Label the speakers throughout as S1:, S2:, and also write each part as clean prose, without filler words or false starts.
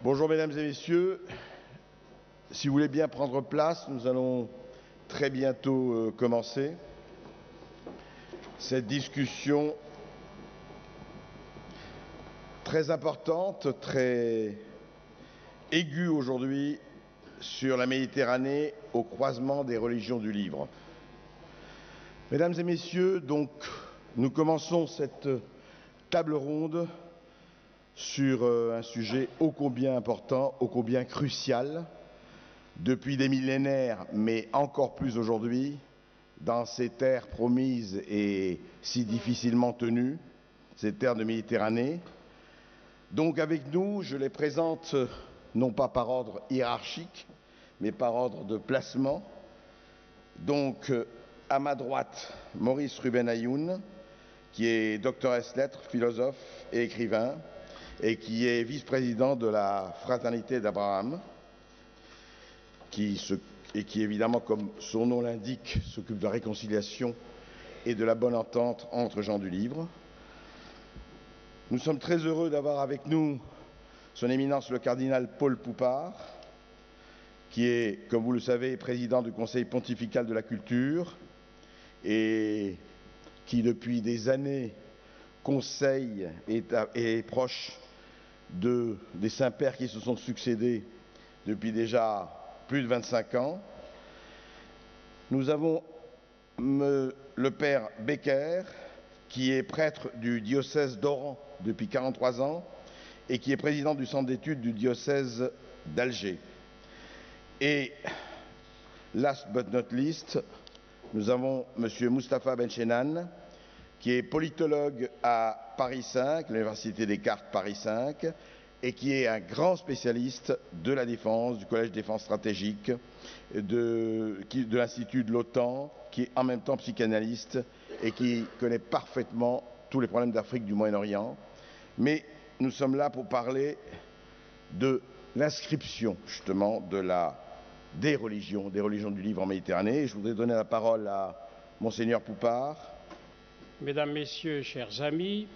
S1: Bonjour mesdames et messieurs, si vous voulez bien prendre place, nous allons très bientôt commencer cette discussion très importante, très aiguë aujourd'hui sur la Méditerranée au croisement des religions du livre. Mesdames et messieurs, donc nous commençons cette table ronde sur un sujet ô combien important, ô combien crucial, depuis des millénaires, mais encore plus aujourd'hui, dans ces terres promises et si difficilement tenues, ces terres de Méditerranée. Donc avec nous, je les présente non pas par ordre hiérarchique, mais par ordre de placement. Donc à ma droite, Maurice Ruben Ayoun, qui est docteur ès lettres, philosophe et écrivain, et qui est vice-président de la Fraternité d'Abraham, qui évidemment, comme son nom l'indique, s'occupe de la réconciliation et de la bonne entente entre gens du livre. Nous sommes très heureux d'avoir avec nous son éminence le cardinal Paul Poupart, qui est, comme vous le savez, président du Conseil pontifical de la culture et qui, depuis des années, conseille et est proche des saints-pères qui se sont succédés depuis déjà plus de 25 ans. Nous avons le père Becker, qui est prêtre du diocèse d'Oran depuis 43 ans et qui est président du centre d'études du diocèse d'Alger. Et, last but not least, nous avons M. Moustapha Benchenan, qui est politologue à Paris 5, l'Université Descartes Paris 5, et qui est un grand spécialiste de la défense, du Collège de défense stratégique, de l'Institut de l'OTAN, qui est en même temps psychanalyste et qui connaît parfaitement tous les problèmes d'Afrique, du Moyen-Orient. Mais nous sommes là pour parler de l'inscription, justement, des religions du livre en Méditerranée. Je voudrais donner la parole à Monseigneur Poupart.
S2: Mesdames, Messieurs, chers amis,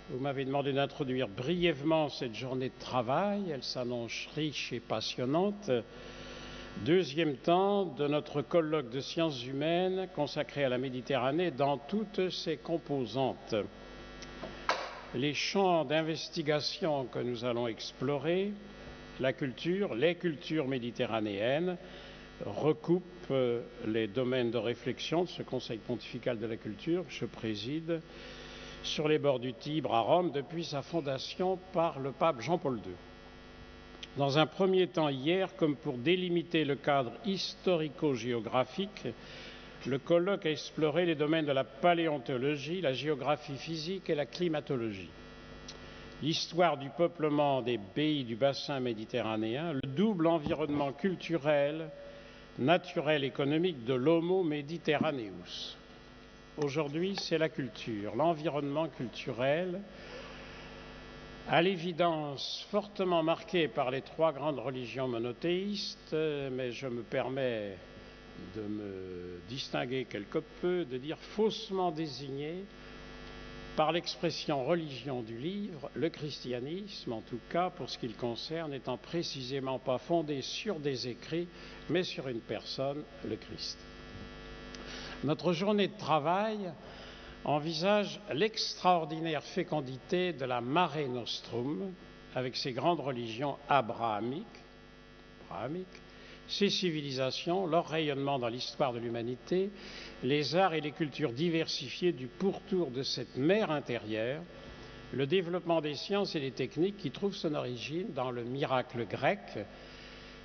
S2: vous m'avez demandé d'introduire brièvement cette journée de travail. Elle s'annonce riche et passionnante. Deuxième temps de notre colloque de sciences humaines consacré à la Méditerranée dans toutes ses composantes. Les champs d'investigation que nous allons explorer, la culture, les cultures méditerranéennes, recoupent les domaines de réflexion de ce Conseil pontifical de la culture que je préside sur les bords du Tibre à Rome depuis sa fondation par le pape Jean-Paul II. Dans un premier temps hier, comme pour délimiter le cadre historico-géographique, le colloque a exploré les domaines de la paléontologie, la géographie physique et la climatologie. L'histoire du peuplement des pays du bassin méditerranéen, le double environnement culturel, naturel, économique de l'Homo Mediterraneus. Aujourd'hui, c'est la culture, l'environnement culturel, à l'évidence fortement marqué par les trois grandes religions monothéistes, mais je me permets de me distinguer quelque peu, de dire faussement désigné par l'expression religion du livre, le christianisme, en tout cas pour ce qui le concerne, n'étant précisément pas fondé sur des écrits, mais sur une personne, le Christ. Notre journée de travail envisage l'extraordinaire fécondité de la Mare Nostrum, avec ses grandes religions abrahamiques, ses civilisations, leur rayonnement dans l'histoire de l'humanité, les arts et les cultures diversifiées du pourtour de cette mer intérieure, le développement des sciences et des techniques qui trouvent son origine dans le miracle grec,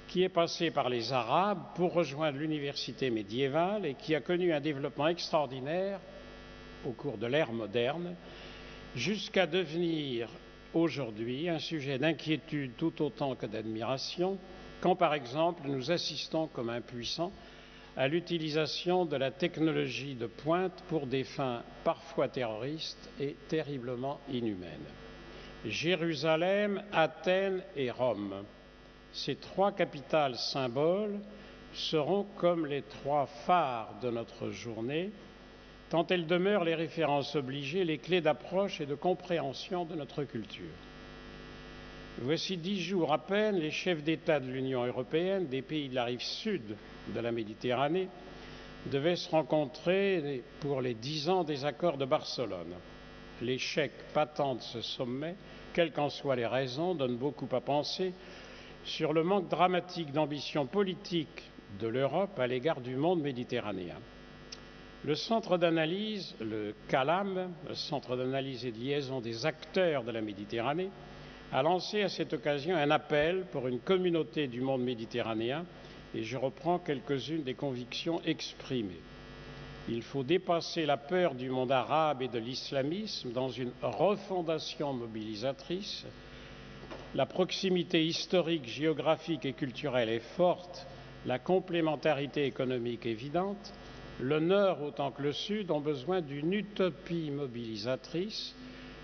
S2: qui est passé par les Arabes pour rejoindre l'université médiévale et qui a connu un développement extraordinaire au cours de l'ère moderne, jusqu'à devenir aujourd'hui un sujet d'inquiétude tout autant que d'admiration, quand par exemple nous assistons comme impuissants à l'utilisation de la technologie de pointe pour des fins parfois terroristes et terriblement inhumaines. Jérusalem, Athènes et Rome, ces trois capitales symboles seront comme les trois phares de notre journée, tant elles demeurent les références obligées, les clés d'approche et de compréhension de notre culture. Voici 10 jours à peine, les chefs d'État de l'Union européenne, des pays de la rive sud de la Méditerranée, devaient se rencontrer pour les 10 ans des accords de Barcelone. L'échec patent de ce sommet, quelles qu'en soient les raisons, donne beaucoup à penser sur le manque dramatique d'ambition politique de l'Europe à l'égard du monde méditerranéen. Le centre d'analyse, le CALAM, le centre d'analyse et de liaison des acteurs de la Méditerranée, a lancé à cette occasion un appel pour une communauté du monde méditerranéen, et je reprends quelques-unes des convictions exprimées. Il faut dépasser la peur du monde arabe et de l'islamisme dans une refondation mobilisatrice. La proximité historique, géographique et culturelle est forte, la complémentarité économique évidente. Le Nord autant que le Sud ont besoin d'une utopie mobilisatrice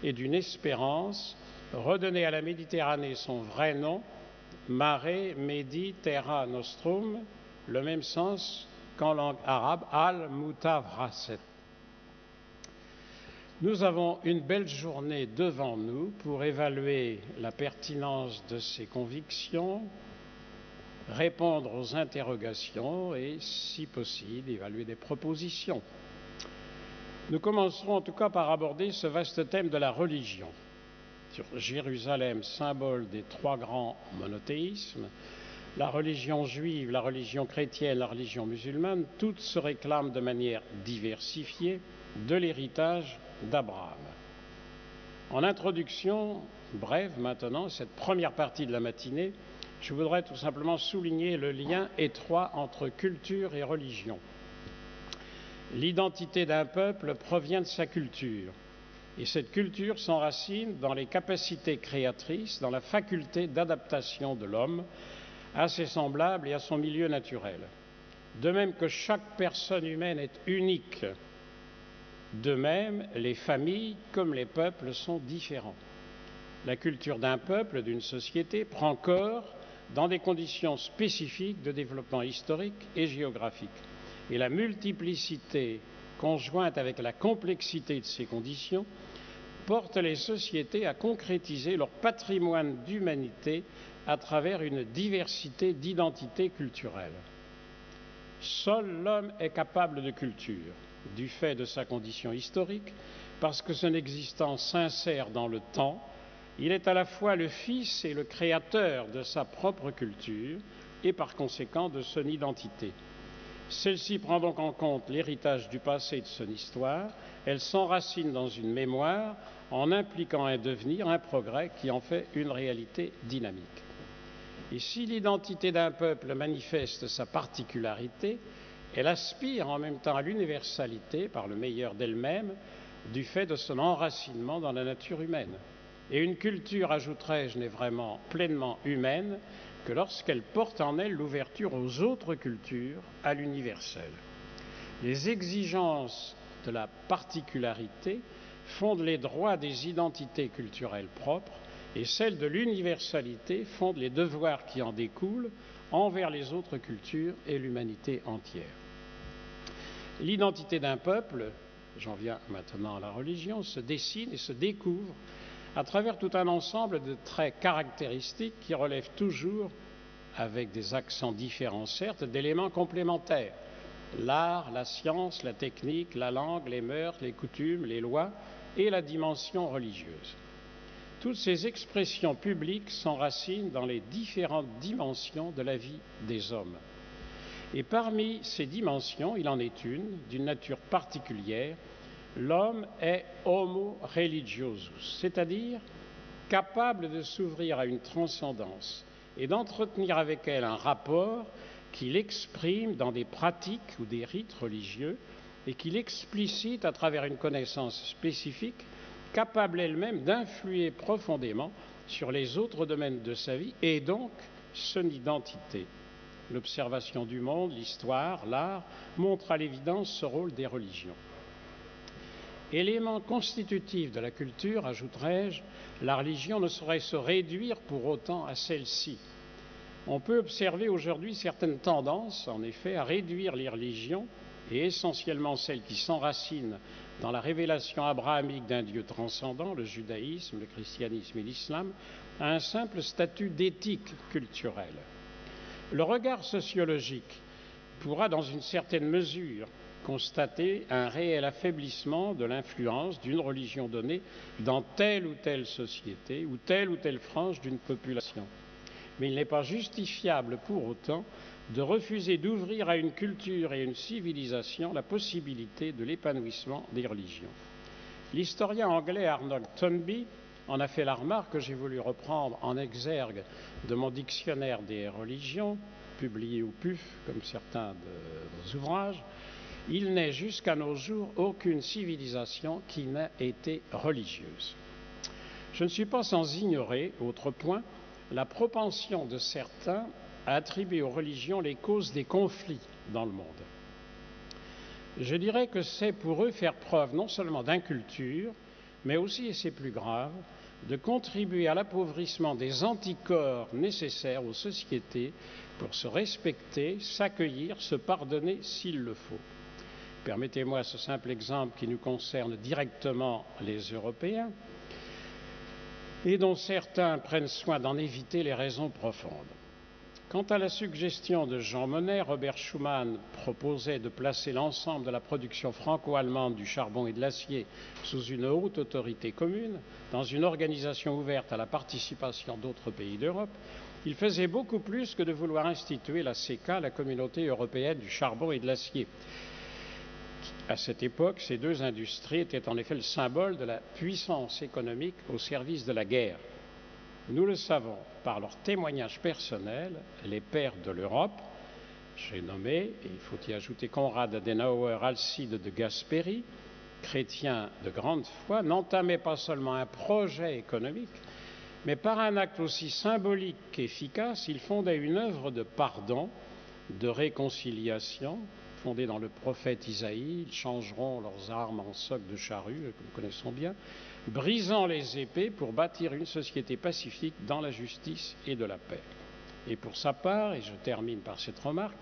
S2: et d'une espérance. Redonner à la Méditerranée son vrai nom, Mare Medi Terra Nostrum, le même sens qu'en langue arabe, Al-Mutawassit. Nous avons une belle journée devant nous pour évaluer la pertinence de ces convictions, répondre aux interrogations et, si possible, évaluer des propositions. Nous commencerons en tout cas par aborder ce vaste thème de la religion. Sur Jérusalem, symbole des trois grands monothéismes, la religion juive, la religion chrétienne, la religion musulmane, toutes se réclament de manière diversifiée de l'héritage d'Abraham. En introduction, brève maintenant, cette première partie de la matinée, je voudrais tout simplement souligner le lien étroit entre culture et religion. L'identité d'un peuple provient de sa culture. Et cette culture s'enracine dans les capacités créatrices, dans la faculté d'adaptation de l'homme à ses semblables et à son milieu naturel. De même que chaque personne humaine est unique, de même les familles comme les peuples sont différents. La culture d'un peuple, d'une société, prend corps dans des conditions spécifiques de développement historique et géographique. Et la multiplicité conjointe avec la complexité de ces conditions porte les sociétés à concrétiser leur patrimoine d'humanité à travers une diversité d'identités culturelles. Seul l'homme est capable de culture, du fait de sa condition historique, parce que son existence s'insère dans le temps. Il est à la fois le fils et le créateur de sa propre culture et par conséquent de son identité. Celle-ci prend donc en compte l'héritage du passé et de son histoire. Elle s'enracine dans une mémoire en impliquant un devenir, un progrès qui en fait une réalité dynamique. Et si l'identité d'un peuple manifeste sa particularité, elle aspire en même temps à l'universalité par le meilleur d'elle-même du fait de son enracinement dans la nature humaine. Et une culture, ajouterai-je, n'est vraiment pleinement humaine que lorsqu'elle porte en elle l'ouverture aux autres cultures, à l'universel. Les exigences de la particularité fondent les droits des identités culturelles propres et celles de l'universalité fondent les devoirs qui en découlent envers les autres cultures et l'humanité entière. L'identité d'un peuple, j'en viens maintenant à la religion, se dessine et se découvre à travers tout un ensemble de traits caractéristiques qui relèvent toujours, avec des accents différents certes, d'éléments complémentaires. L'art, la science, la technique, la langue, les mœurs, les coutumes, les lois et la dimension religieuse. Toutes ces expressions publiques s'enracinent dans les différentes dimensions de la vie des hommes. Et parmi ces dimensions, il en est une, d'une nature particulière. L'homme est homo religiosus, c'est-à-dire capable de s'ouvrir à une transcendance et d'entretenir avec elle un rapport qu'il exprime dans des pratiques ou des rites religieux et qu'il explicite à travers une connaissance spécifique, capable elle-même d'influer profondément sur les autres domaines de sa vie et donc son identité. L'observation du monde, l'histoire, l'art montrent à l'évidence ce rôle des religions. Élément constitutif de la culture, ajouterai-je, la religion ne saurait se réduire pour autant à celle-ci. On peut observer aujourd'hui certaines tendances, en effet, à réduire les religions et essentiellement celle qui s'enracine dans la révélation abrahamique d'un Dieu transcendant, le judaïsme, le christianisme et l'islam, a un simple statut d'éthique culturelle. Le regard sociologique pourra, dans une certaine mesure, constater un réel affaiblissement de l'influence d'une religion donnée dans telle ou telle société ou telle frange d'une population. Mais il n'est pas justifiable pour autant de refuser d'ouvrir à une culture et à une civilisation la possibilité de l'épanouissement des religions. L'historien anglais Arnold Toynbee en a fait la remarque que j'ai voulu reprendre en exergue de mon dictionnaire des religions, publié au PUF, comme certains de vos ouvrages. Il n'est jusqu'à nos jours aucune civilisation qui n'a été religieuse. Je ne suis pas sans ignorer, autre point, la propension de certains à attribuer aux religions les causes des conflits dans le monde. Je dirais que c'est pour eux faire preuve non seulement d'inculture, mais aussi, et c'est plus grave, de contribuer à l'appauvrissement des anticorps nécessaires aux sociétés pour se respecter, s'accueillir, se pardonner s'il le faut. Permettez-moi ce simple exemple qui nous concerne directement les Européens et dont certains prennent soin d'en éviter les raisons profondes. Quant à la suggestion de Jean Monnet, Robert Schuman proposait de placer l'ensemble de la production franco-allemande du charbon et de l'acier sous une haute autorité commune, dans une organisation ouverte à la participation d'autres pays d'Europe. Il faisait beaucoup plus que de vouloir instituer la CECA, la Communauté européenne du charbon et de l'acier. À cette époque, ces deux industries étaient en effet le symbole de la puissance économique au service de la guerre. Nous le savons par leurs témoignages personnels, les pères de l'Europe, j'ai nommé, et il faut y ajouter Konrad Adenauer, Alcide de Gasperi, chrétiens de grande foi, n'entamaient pas seulement un projet économique, mais par un acte aussi symbolique qu'efficace, ils fondaient une œuvre de pardon, de réconciliation, fondée dans le prophète Isaïe. Ils changeront leurs armes en socs de charrue, que nous connaissons bien, brisant les épées pour bâtir une société pacifique dans la justice et de la paix. Et pour sa part, et je termine par cette remarque,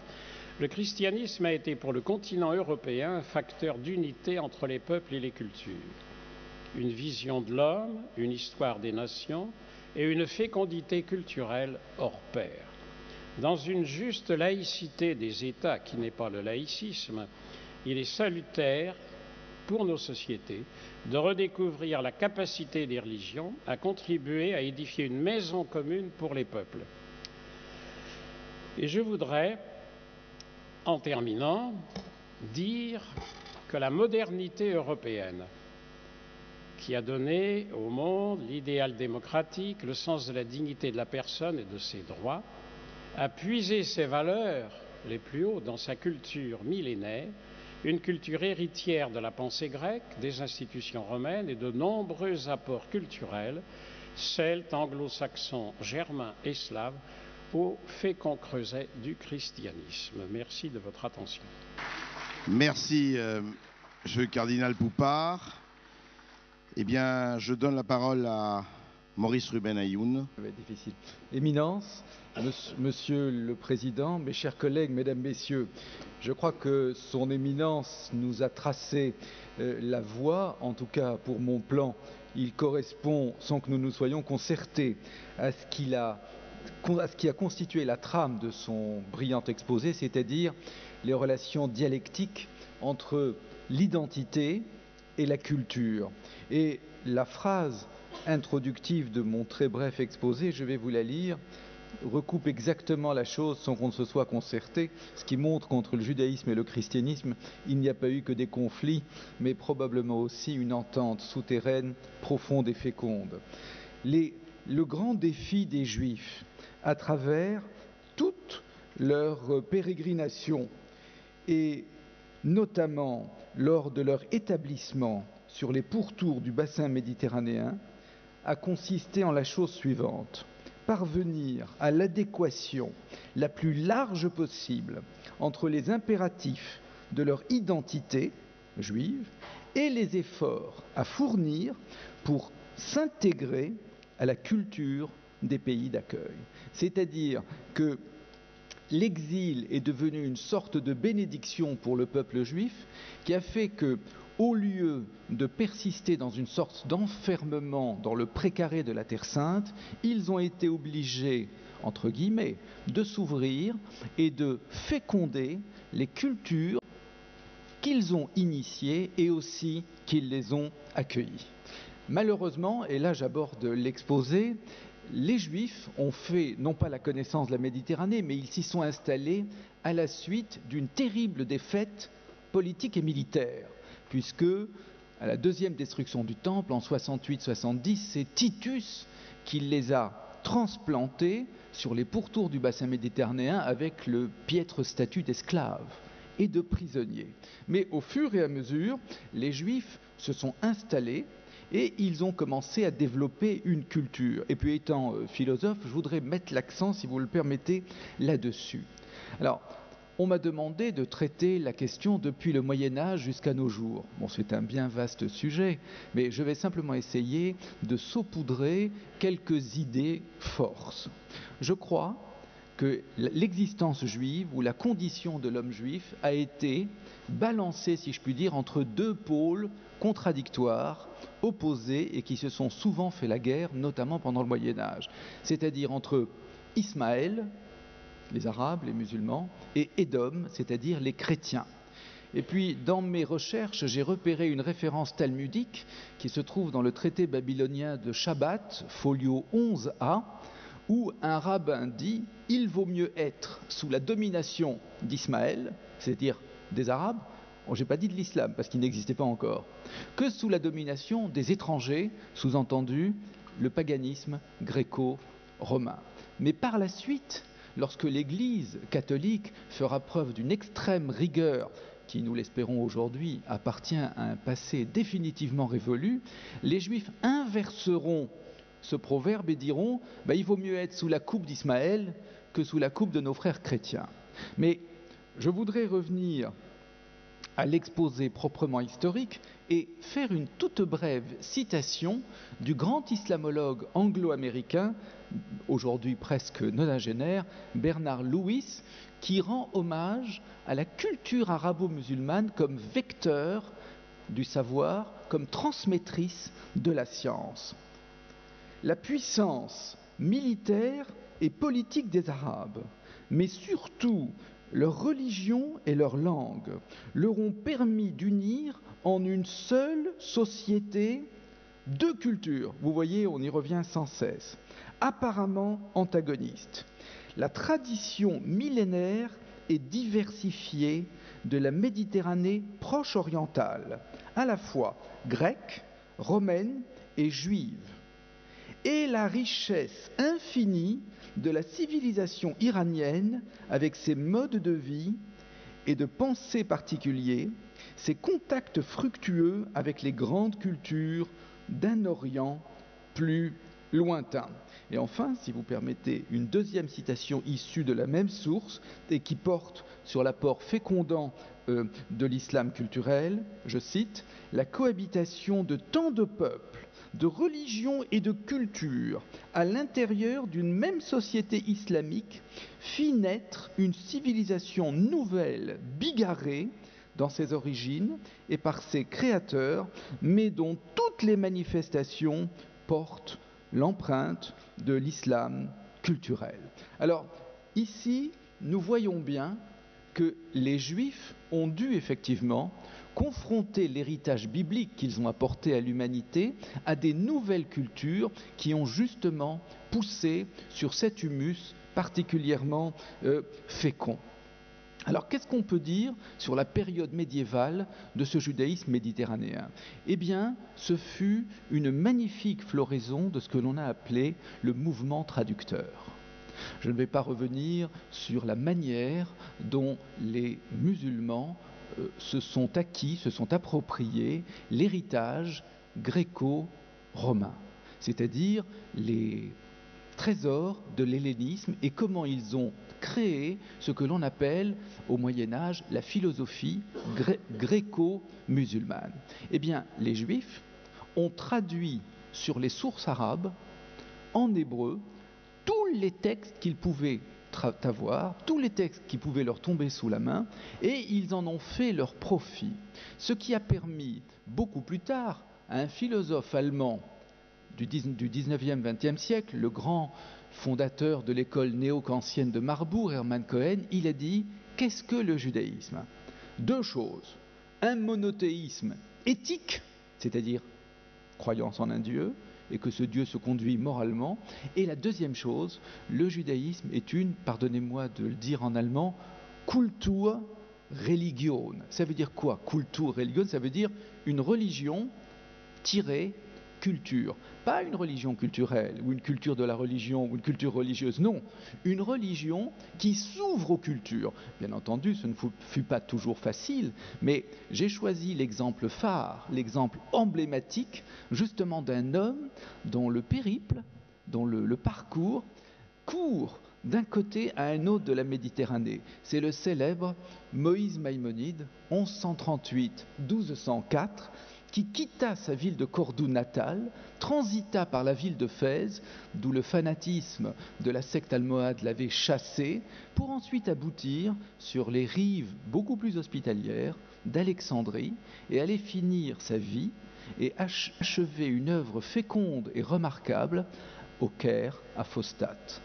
S2: le christianisme a été pour le continent européen un facteur d'unité entre les peuples et les cultures. Une vision de l'homme, une histoire des nations et une fécondité culturelle hors pair. Dans une juste laïcité des États, qui n'est pas le laïcisme, il est salutaire pour nos sociétés de redécouvrir la capacité des religions à contribuer à édifier une maison commune pour les peuples. Et je voudrais, en terminant, dire que la modernité européenne, qui a donné au monde l'idéal démocratique, le sens de la dignité de la personne et de ses droits, a puisé ses valeurs les plus hautes dans sa culture millénaire, une culture héritière de la pensée grecque, des institutions romaines et de nombreux apports culturels, celtes, anglo-saxons, germains et slaves, au fécond creuset du christianisme. Merci de votre attention.
S1: Merci, Monsieur le cardinal Poupart. Eh bien, je donne la parole à Maurice Ruben Ayoun.
S3: Ça va être difficile. Éminence, Monsieur le Président, mes chers collègues, Mesdames, Messieurs, je crois que son Éminence nous a tracé la voie, en tout cas pour mon plan, il correspond, sans que nous nous soyons concertés, à ce qui a constitué la trame de son brillant exposé, c'est-à-dire les relations dialectiques entre l'identité et la culture. Et la phrase introductive de mon très bref exposé, je vais vous la lire, recoupe exactement la chose sans qu'on ne se soit concerté, ce qui montre qu'entre le judaïsme et le christianisme, il n'y a pas eu que des conflits, mais probablement aussi une entente souterraine, profonde et féconde. Le grand défi des Juifs, à travers toute leur pérégrination, et notamment lors de leur établissement sur les pourtours du bassin méditerranéen, a consisté en la chose suivante: parvenir à l'adéquation la plus large possible entre les impératifs de leur identité juive et les efforts à fournir pour s'intégrer à la culture des pays d'accueil. C'est-à-dire que l'exil est devenu une sorte de bénédiction pour le peuple juif, qui a fait que, au lieu de persister dans une sorte d'enfermement dans le précaré de la Terre Sainte, ils ont été obligés, entre guillemets, de s'ouvrir et de féconder les cultures qu'ils ont initiées et aussi qu'ils les ont accueillies. Malheureusement, et là j'aborde l'exposé, les Juifs ont fait non pas la connaissance de la Méditerranée, mais ils s'y sont installés à la suite d'une terrible défaite politique et militaire, puisque à la deuxième destruction du Temple, en 68-70, c'est Titus qui les a transplantés sur les pourtours du bassin méditerranéen avec le piètre statut d'esclaves et de prisonniers. Mais au fur et à mesure, les Juifs se sont installés et ils ont commencé à développer une culture. Et puis étant philosophe, je voudrais mettre l'accent, si vous le permettez, là-dessus. Alors, on m'a demandé de traiter la question depuis le Moyen-Âge jusqu'à nos jours. Bon, c'est un bien vaste sujet, mais je vais simplement essayer de saupoudrer quelques idées forces. Je crois que l'existence juive ou la condition de l'homme juif a été balancée, si je puis dire, entre deux pôles contradictoires, opposés et qui se sont souvent fait la guerre, notamment pendant le Moyen-Âge. C'est-à-dire entre Ismaël, les Arabes, les musulmans, et Édom, c'est-à-dire les chrétiens. Et puis, dans mes recherches, j'ai repéré une référence talmudique qui se trouve dans le traité babylonien de Shabbat, folio 11a, où un rabbin dit « Il vaut mieux être sous la domination d'Ismaël, c'est-à-dire des Arabes, je n'ai pas dit de l'islam parce qu'il n'existait pas encore, que sous la domination des étrangers, sous-entendu le paganisme gréco-romain. » Mais par la suite, lorsque l'Église catholique fera preuve d'une extrême rigueur, qui, nous l'espérons aujourd'hui, appartient à un passé définitivement révolu, les Juifs inverseront ce proverbe et diront il vaut mieux être sous la coupe d'Ismaël que sous la coupe de nos frères chrétiens. Mais je voudrais revenir à l'exposé proprement historique et faire une toute brève citation du grand islamologue anglo-américain, aujourd'hui presque nonagénaire, Bernard Lewis, qui rend hommage à la culture arabo-musulmane comme vecteur du savoir, comme transmettrice de la science. La puissance militaire et politique des Arabes, mais surtout leur religion et leur langue, leur ont permis d'unir en une seule société deux cultures. Vous voyez, on y revient sans cesse, apparemment antagonistes. La tradition millénaire et diversifiée de la Méditerranée proche orientale, à la fois grecque, romaine et juive, et la richesse infinie de la civilisation iranienne avec ses modes de vie et de pensée particuliers, ses contacts fructueux avec les grandes cultures d'un Orient plus lointain. Et enfin, si vous permettez, une deuxième citation issue de la même source et qui porte sur l'apport fécondant de l'islam culturel, je cite, « La cohabitation de tant de peuples, de religions et de cultures à l'intérieur d'une même société islamique fit naître une civilisation nouvelle, bigarrée dans ses origines et par ses créateurs, mais dont toutes les manifestations portent l'empreinte de l'islam culturel. » Alors, ici, nous voyons bien que les Juifs ont dû effectivement confronter l'héritage biblique qu'ils ont apporté à l'humanité à des nouvelles cultures qui ont justement poussé sur cet humus particulièrement fécond. Alors, qu'est-ce qu'on peut dire sur la période médiévale de ce judaïsme méditerranéen ? Eh bien, ce fut une magnifique floraison de ce que l'on a appelé le mouvement traducteur. Je ne vais pas revenir sur la manière dont les musulmans se sont acquis, se sont appropriés l'héritage gréco-romain, c'est-à-dire les trésors de l'hellénisme et comment ils ont créé ce que l'on appelle au Moyen-Âge la philosophie gréco-musulmane. Eh bien, les Juifs ont traduit sur les sources arabes, en hébreu, tous les textes qu'ils pouvaient avoir, tous les textes qui pouvaient leur tomber sous la main, et ils en ont fait leur profit. Ce qui a permis, beaucoup plus tard, à un philosophe allemand du 19e, 20e siècle, le grand fondateur de l'école néo-kantienne de Marbourg, Hermann Cohen, il a dit « Qu'est-ce que le judaïsme ?» Deux choses. Un monothéisme éthique, c'est-à-dire croyance en un Dieu, et que ce Dieu se conduit moralement. Et la deuxième chose, le judaïsme est une, pardonnez-moi de le dire en allemand, Kultur Religion. Ça veut dire quoi, Kultur Religion? Ça veut dire une religion tirée culture. Pas une religion culturelle, ou une culture de la religion, ou une culture religieuse, non. Une religion qui s'ouvre aux cultures. Bien entendu, ce ne fut pas toujours facile, mais j'ai choisi l'exemple phare, l'exemple emblématique, justement d'un homme dont le périple, dont le parcours court d'un côté à un autre de la Méditerranée. C'est le célèbre Moïse Maïmonide, 1138-1204, qui quitta sa ville de Cordoue natale, transita par la ville de Fès, d'où le fanatisme de la secte almohade l'avait chassé, pour ensuite aboutir sur les rives beaucoup plus hospitalières d'Alexandrie et aller finir sa vie et achever une œuvre féconde et remarquable au Caire, à Phostate.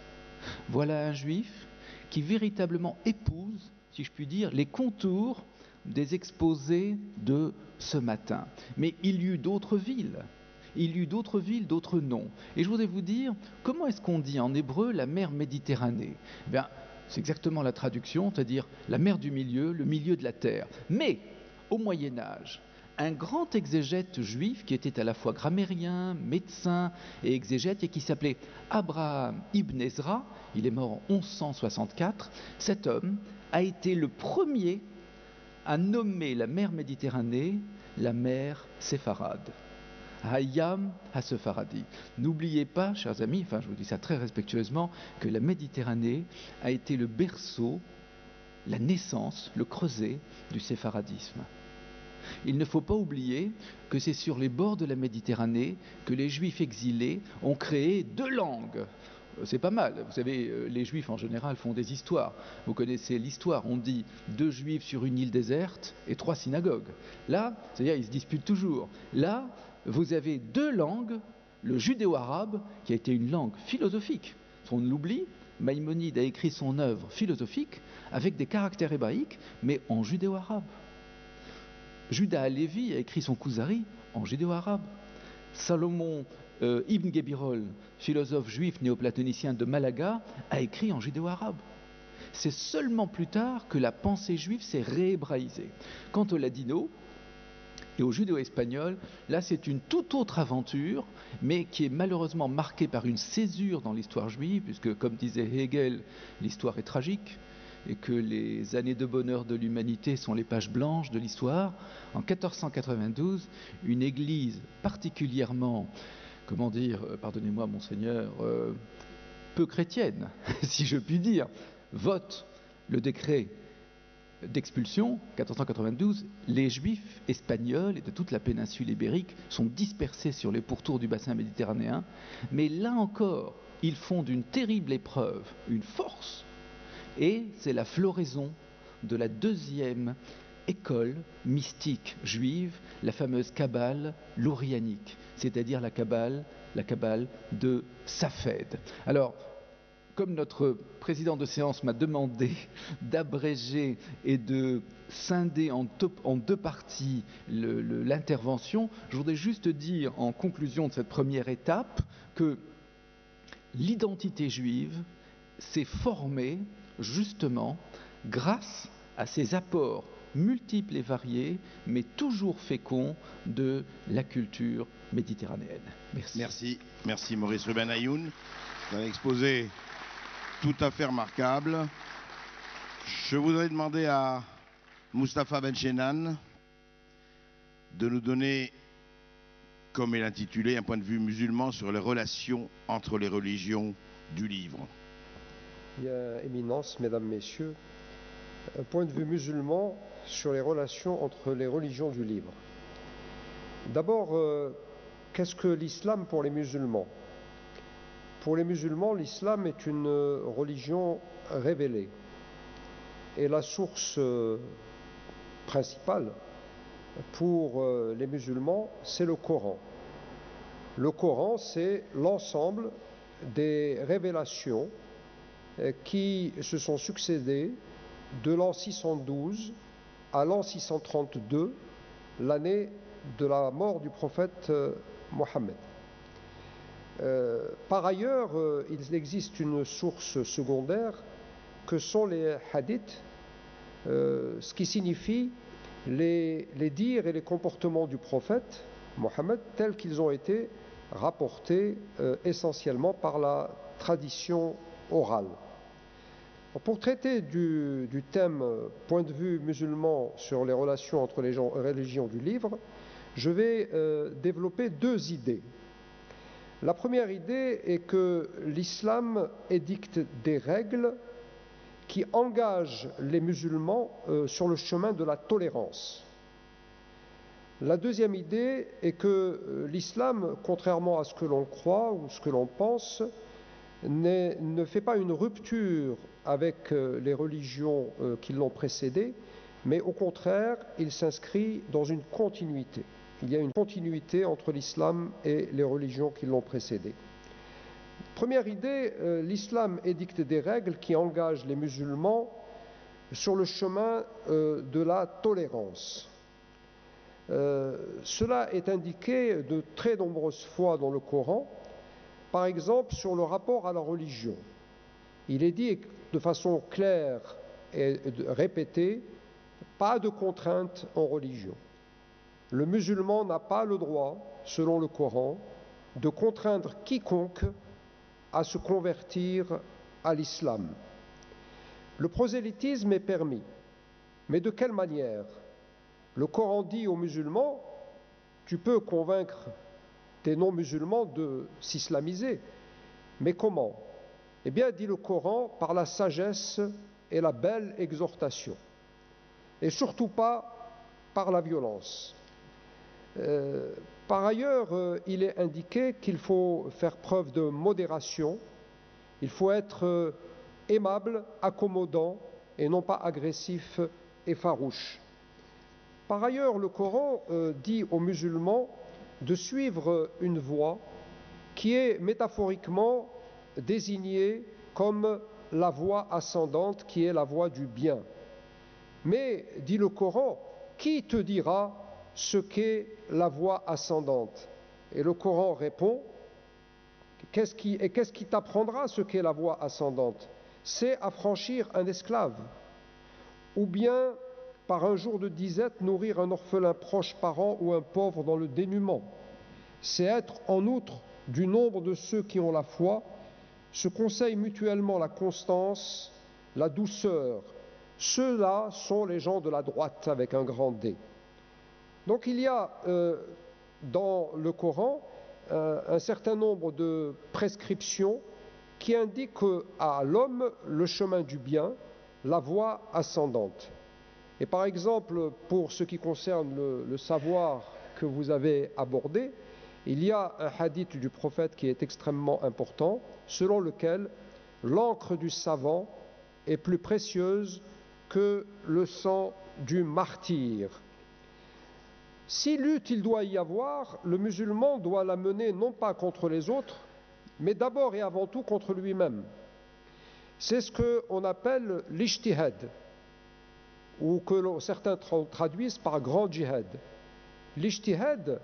S3: Voilà un juif qui véritablement épouse, si je puis dire, les contours des exposés de ce matin. Mais il y eut d'autres villes. Il y eut d'autres villes, d'autres noms. Et je voudrais vous dire, comment est-ce qu'on dit en hébreu la mer Méditerranée? Eh bien, c'est exactement la traduction, c'est-à-dire la mer du milieu, le milieu de la terre. Mais, au Moyen-Âge, un grand exégète juif qui était à la fois grammairien, médecin et exégète et qui s'appelait Abraham ibn Ezra, il est mort en 1164, cet homme a été le premier à nommer la mer Méditerranée la mer séfarade. Hayam ha-Sepharadi. N'oubliez pas, chers amis, enfin je vous dis ça très respectueusement, que la Méditerranée a été le berceau, la naissance, le creuset du séfaradisme. Il ne faut pas oublier que c'est sur les bords de la Méditerranée que les Juifs exilés ont créé deux langues. C'est pas mal. Vous savez, les Juifs en général font des histoires. Vous connaissez l'histoire. On dit 2 Juifs sur une île déserte et 3 synagogues. Là, c'est-à-dire ils se disputent toujours. Là, vous avez 2 langues, le judéo-arabe qui a été une langue philosophique. On l'oublie. Maïmonide a écrit son œuvre philosophique avec des caractères hébraïques, mais en judéo-arabe. Judas Halevi a écrit son Kuzari en judéo-arabe. Salomon Ibn Gebirol, philosophe juif néoplatonicien de Malaga, a écrit en judéo-arabe. C'est seulement plus tard que la pensée juive s'est réhébraïsée. Quant au ladino et au judéo-espagnol, là c'est une toute autre aventure, mais qui est malheureusement marquée par une césure dans l'histoire juive, puisque comme disait Hegel, l'histoire est tragique, et que les années de bonheur de l'humanité sont les pages blanches de l'histoire. En 1492, une église particulièrement, comment dire, pardonnez-moi monseigneur, peu chrétienne, si je puis dire, vote le décret d'expulsion, 1492, les Juifs espagnols et de toute la péninsule ibérique sont dispersés sur les pourtours du bassin méditerranéen, mais là encore, ils font d'une terrible épreuve une force. Et c'est la floraison de la deuxième école mystique juive, la fameuse Kabbale lourianique, c'est-à-dire la Kabbale de Safed. Alors, comme notre président de séance m'a demandé d'abréger et de scinder en 2 parties l'intervention, je voudrais juste dire en conclusion de cette première étape que l'identité juive s'est formée justement grâce à ces apports multiples et variés, mais toujours féconds de la culture méditerranéenne. Merci.
S1: Merci Maurice Ruben Ayoun d'un exposé tout à fait remarquable. Je voudrais demander à Mustapha Benchenan de nous donner, comme est intitulé, un point de vue musulman sur les relations entre les religions du livre.
S4: Bien, Éminence, Mesdames, Messieurs, un point de vue musulman sur les relations entre les religions du livre. D'abord, qu'est-ce que l'islam pour les musulmans? Pour les musulmans, l'islam est une religion révélée. Et la source principale pour les musulmans, c'est le Coran. Le Coran, c'est l'ensemble des révélations qui se sont succédées de l'an 612 à l'an 632, l'année de la mort du prophète Mohammed. Par ailleurs, il existe une source secondaire que sont les hadiths, ce qui signifie les dires et les comportements du prophète Mohammed tels qu'ils ont été rapportés essentiellement par la tradition orale. Pour traiter du thème point de vue musulman sur les relations entre les religions du livre, je vais développer deux idées. La première idée est que l'islam édicte des règles qui engagent les musulmans sur le chemin de la tolérance. La deuxième idée est que l'islam, contrairement à ce que l'on croit ou ce que l'on pense, ne fait pas une rupture avec les religions qui l'ont précédé, mais au contraire, il s'inscrit dans une continuité. Il y a une continuité entre l'islam et les religions qui l'ont précédé. Première idée, l'islam édicte des règles qui engagent les musulmans sur le chemin de la tolérance. Cela est indiqué de très nombreuses fois dans le Coran, par exemple sur le rapport à la religion. Il est dit de façon claire et répétée, pas de contrainte en religion. Le musulman n'a pas le droit, selon le Coran, de contraindre quiconque à se convertir à l'islam. Le prosélytisme est permis, mais de quelle manière? Le Coran dit aux musulmans, tu peux convaincre des non-musulmans de s'islamiser, mais comment? Eh bien, dit le Coran, par la sagesse et la belle exhortation, et surtout pas par la violence. Par ailleurs, il est indiqué qu'il faut faire preuve de modération, il faut être aimable, accommodant et non pas agressif et farouche. Par ailleurs, le Coran dit aux musulmans de suivre une voie qui est métaphoriquement désignée comme la voie ascendante, qui est la voie du bien. Mais, dit le Coran, qui te dira ce qu'est la voie ascendante? Et le Coran répond, qu'est-ce qui t'apprendra ce qu'est la voie ascendante? C'est affranchir un esclave, ou bien par un jour de disette nourrir un orphelin proche parent ou un pauvre dans le dénuement. C'est être en outre du nombre de ceux qui ont la foi, se conseillent mutuellement la constance, la douceur. Ceux-là sont les gens de la droite avec un grand D. Donc il y a dans le Coran un certain nombre de prescriptions qui indiquent à l'homme le chemin du bien, la voie ascendante. Et par exemple, pour ce qui concerne le savoir que vous avez abordé, il y a un hadith du prophète qui est extrêmement important, selon lequel l'encre du savant est plus précieuse que le sang du martyr. Si lutte il doit y avoir, le musulman doit la mener non pas contre les autres, mais d'abord et avant tout contre lui-même. C'est ce qu'on appelle l'ijtihad, ou que certains traduisent par grand djihad. L'ijtihad,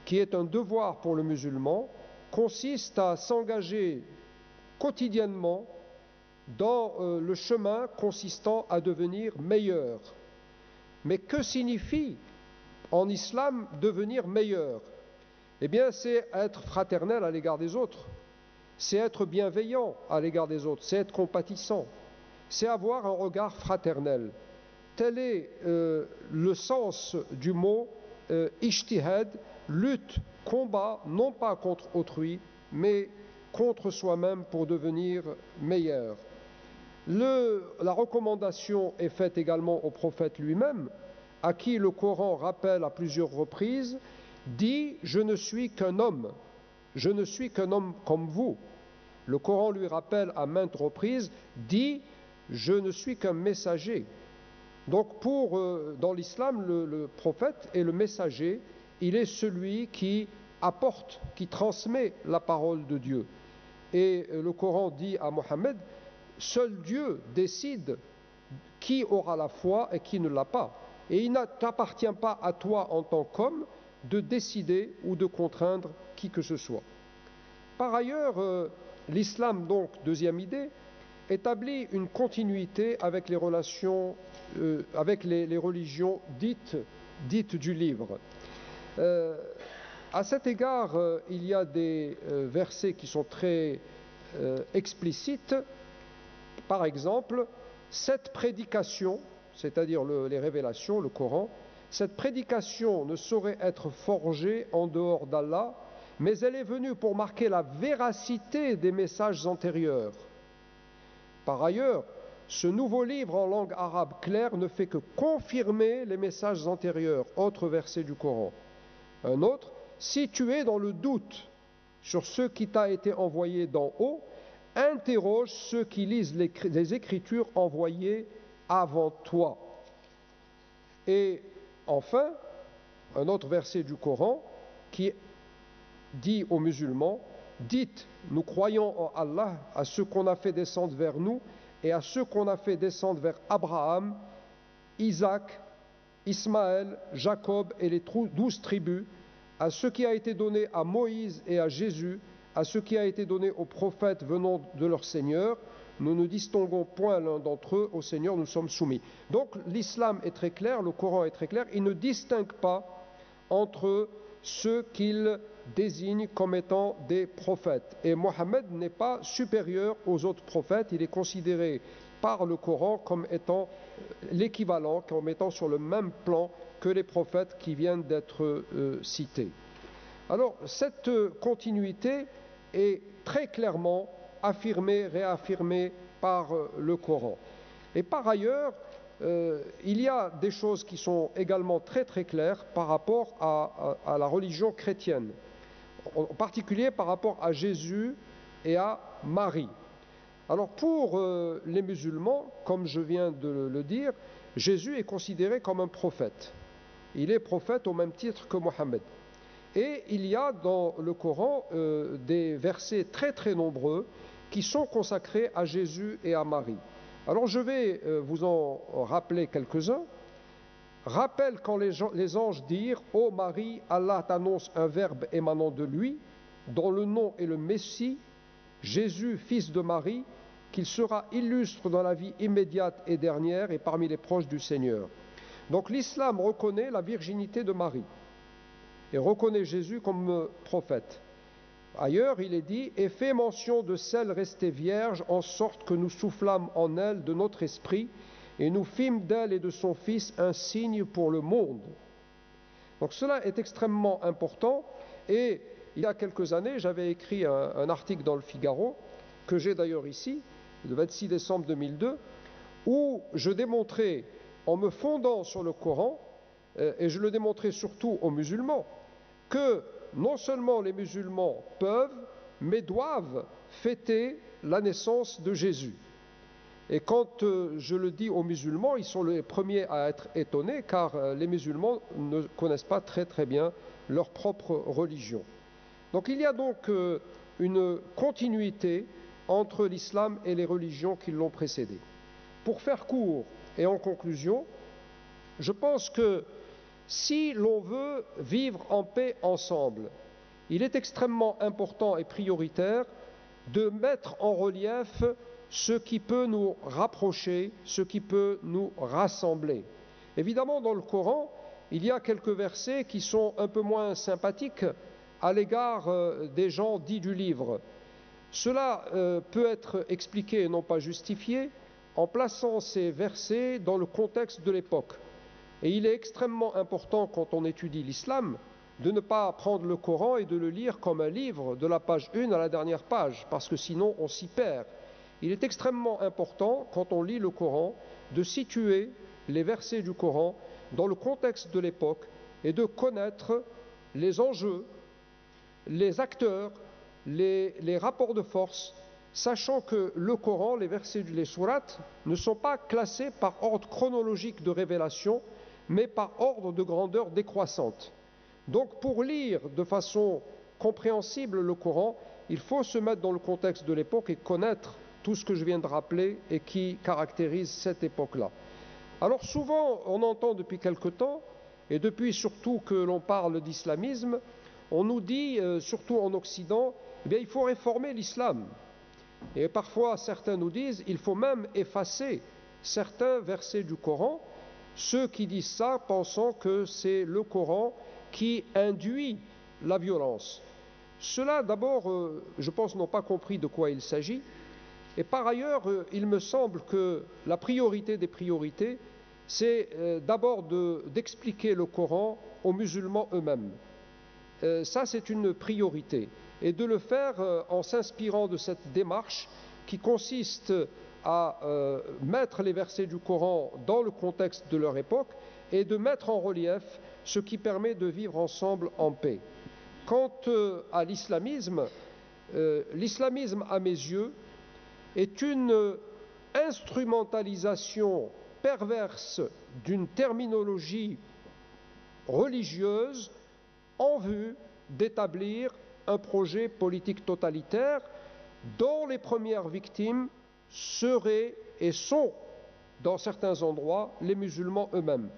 S4: qui est un devoir pour le musulman, consiste à s'engager quotidiennement dans le chemin consistant à devenir meilleur. Mais que signifie en islam devenir meilleur? Eh bien, c'est être fraternel à l'égard des autres, c'est être bienveillant à l'égard des autres, c'est être compatissant, c'est avoir un regard fraternel. Tel est le sens du mot ijtihad, lutte, combat, non pas contre autrui, mais contre soi-même pour devenir meilleur. La recommandation est faite également au prophète lui-même, à qui le Coran rappelle à plusieurs reprises, dit « Je ne suis qu'un homme comme vous ». Le Coran lui rappelle à maintes reprises, dit « Je ne suis qu'un messager ». Donc dans l'islam, le prophète est le messager, il est celui qui apporte, qui transmet la parole de Dieu. Et le Coran dit à Mohammed, seul Dieu décide qui aura la foi et qui ne l'a pas. Et il ne t'appartient pas à toi en tant qu'homme de décider ou de contraindre qui que ce soit. Par ailleurs, l'islam, donc, deuxième idée, établit une continuité avec les relations, avec les religions dites du livre. À cet égard, il y a des versets qui sont très explicites. Par exemple, cette prédication, c'est-à-dire les révélations, le Coran, cette prédication ne saurait être forgée en dehors d'Allah, mais elle est venue pour marquer la véracité des messages antérieurs. Par ailleurs, ce nouveau livre en langue arabe claire ne fait que confirmer les messages antérieurs, autre verset du Coran. Un autre, si tu es dans le doute sur ce qui t'a été envoyé d'en haut, interroge ceux qui lisent les Écritures envoyées avant toi. Et enfin, un autre verset du Coran qui dit aux musulmans, dites, nous croyons en Allah, à ceux qu'on a fait descendre vers nous et à ceux qu'on a fait descendre vers Abraham, Isaac, Ismaël, Jacob et les 12 tribus, à ce qui a été donné à Moïse et à Jésus, à ce qui a été donné aux prophètes venant de leur Seigneur, nous ne distinguons point l'un d'entre eux, au Seigneur nous sommes soumis. Donc l'islam est très clair, le Coran est très clair, il ne distingue pas entre ceux qu'il désigne comme étant des prophètes. Et Mohammed n'est pas supérieur aux autres prophètes, il est considéré par le Coran comme étant l'équivalent, comme étant sur le même plan que les prophètes qui viennent d'être cités. Alors cette continuité est très clairement affirmée, réaffirmée par le Coran. Et par ailleurs, il y a des choses qui sont également très très claires par rapport à la religion chrétienne, en particulier par rapport à Jésus et à Marie. Alors pour les musulmans, comme je viens de le dire, Jésus est considéré comme un prophète. Il est prophète au même titre que Mohammed. Et il y a dans le Coran des versets très très nombreux qui sont consacrés à Jésus et à Marie. Alors je vais vous en rappeler quelques-uns. Rappelle quand les anges dirent « Ô Marie, Allah t'annonce un verbe émanant de lui, dont le nom est le Messie, Jésus, fils de Marie, qu'il sera illustre dans la vie immédiate et dernière et parmi les proches du Seigneur. » Donc l'islam reconnaît la virginité de Marie et reconnaît Jésus comme prophète. Ailleurs, il est dit « Et fait mention de celle restée vierge, en sorte que nous soufflâmes en elle de notre esprit, et nous fîmes d'elle et de son fils un signe pour le monde. » Donc cela est extrêmement important, et il y a quelques années, j'avais écrit un article dans le Figaro, que j'ai d'ailleurs ici, le 26 décembre 2002, où je démontrais, en me fondant sur le Coran, et je le démontrais surtout aux musulmans, que non seulement les musulmans peuvent, mais doivent fêter la naissance de Jésus. Et quand je le dis aux musulmans, ils sont les premiers à être étonnés, car les musulmans ne connaissent pas très très bien leur propre religion. Donc il y a donc une continuité entre l'islam et les religions qui l'ont précédé. Pour faire court et en conclusion, je pense que si l'on veut vivre en paix ensemble, il est extrêmement important et prioritaire de mettre en relief ce qui peut nous rapprocher, ce qui peut nous rassembler. Évidemment, dans le Coran, il y a quelques versets qui sont un peu moins sympathiques à l'égard des gens dits du livre. Cela peut être expliqué et non pas justifié en plaçant ces versets dans le contexte de l'époque. Et il est extrêmement important, quand on étudie l'islam, de ne pas prendre le Coran et de le lire comme un livre de la page 1 à la dernière page, parce que sinon on s'y perd. Il est extrêmement important, quand on lit le Coran, de situer les versets du Coran dans le contexte de l'époque et de connaître les enjeux, les acteurs, les rapports de force sachant que le Coran, les sourates, ne sont pas classés par ordre chronologique de révélation, mais par ordre de grandeur décroissante. Donc pour lire de façon compréhensible le Coran, il faut se mettre dans le contexte de l'époque et connaître tout ce que je viens de rappeler et qui caractérise cette époque-là. Alors souvent, on entend depuis quelque temps, et depuis surtout que l'on parle d'islamisme, on nous dit, surtout en Occident, eh bien, il faut réformer l'islam. Et parfois, certains nous disent, il faut même effacer certains versets du Coran, ceux qui disent ça pensant que c'est le Coran qui induit la violence. Ceux-là, d'abord, je pense, n'ont pas compris de quoi il s'agit. Et par ailleurs, il me semble que la priorité des priorités, c'est d'abord d'expliquer le Coran aux musulmans eux-mêmes. Ça, c'est une priorité. Et de le faire en s'inspirant de cette démarche qui consiste à mettre les versets du Coran dans le contexte de leur époque et de mettre en relief ce qui permet de vivre ensemble en paix. Quant à l'islamisme, l'islamisme, à mes yeux, est une instrumentalisation perverse d'une terminologie religieuse en vue d'établir un projet politique totalitaire dont les premières victimes seraient et sont, dans certains endroits, les musulmans eux-mêmes.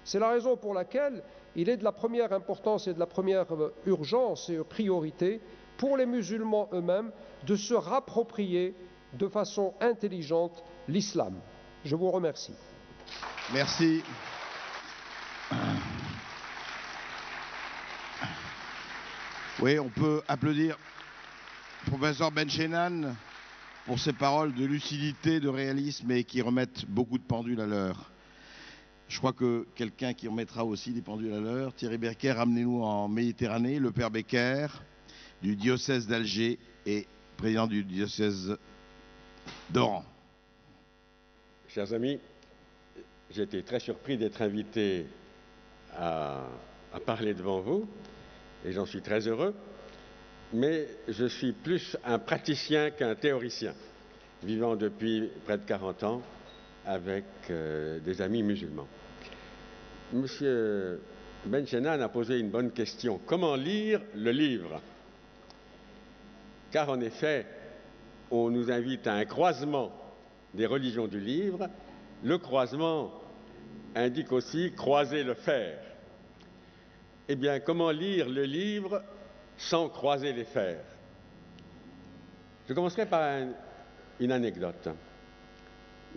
S4: C'est la raison pour laquelle il est de la première importance et de la première urgence et priorité pour les musulmans eux-mêmes de se rapproprier de façon intelligente l'islam. Je vous remercie.
S1: Merci. Oui, on peut applaudir le professeur Benchenan pour ses paroles de lucidité, de réalisme et qui remettent beaucoup de pendules à l'heure. Je crois que quelqu'un qui remettra aussi des pendules à l'heure, Thierry Becker, ramenez-nous en Méditerranée, le père Becker, du diocèse d'Alger et président du diocèse d'Oran.
S5: Chers amis, j'ai été très surpris d'être invité à parler devant vous, et j'en suis très heureux, mais je suis plus un praticien qu'un théoricien, vivant depuis près de 40 ans avec des amis musulmans. Monsieur Benchenan a posé une bonne question. Comment lire le livre? Car en effet, on nous invite à un croisement des religions du livre. Le croisement indique aussi croiser le fer. Eh bien, comment lire le livre sans croiser les fers? Je commencerai par une anecdote.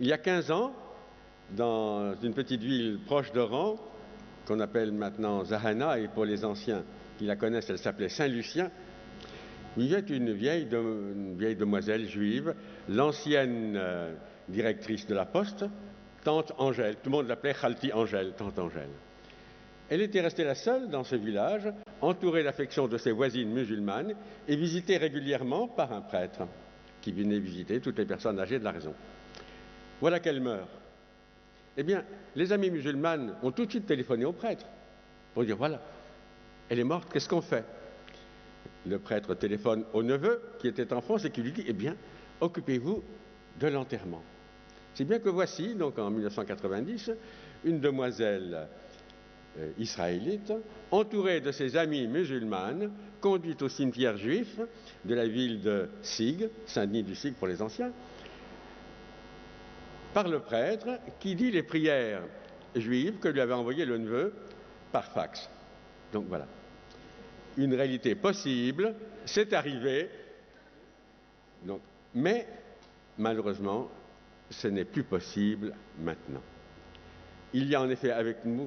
S5: Il y a 15 ans, dans une petite ville proche d'Oran, qu'on appelle maintenant Zahana, et pour les anciens qui la connaissent, elle s'appelait Saint-Lucien, vivait une vieille demoiselle juive, l'ancienne directrice de la poste, tante Angèle. Tout le monde l'appelait Khalti Angèle, tante Angèle. Elle était restée la seule dans ce village, entourée d'affection de ses voisines musulmanes et visitée régulièrement par un prêtre qui venait visiter toutes les personnes âgées de la région. Voilà qu'elle meurt. Eh bien, les amies musulmanes ont tout de suite téléphoné au prêtre pour dire, voilà, elle est morte, qu'est-ce qu'on fait? Le prêtre téléphone au neveu qui était en France et qui lui dit, eh bien, occupez-vous de l'enterrement. C'est bien que voici, donc en 1990, une demoiselle israélite, entourée de ses amies musulmanes, conduite au cimetière juif de la ville de Sig, Saint-Denis du Sig pour les anciens, par le prêtre qui dit les prières juives que lui avait envoyées le neveu par fax. Donc voilà. Une réalité possible, c'est arrivé, donc, mais malheureusement, ce n'est plus possible maintenant. Il y a en effet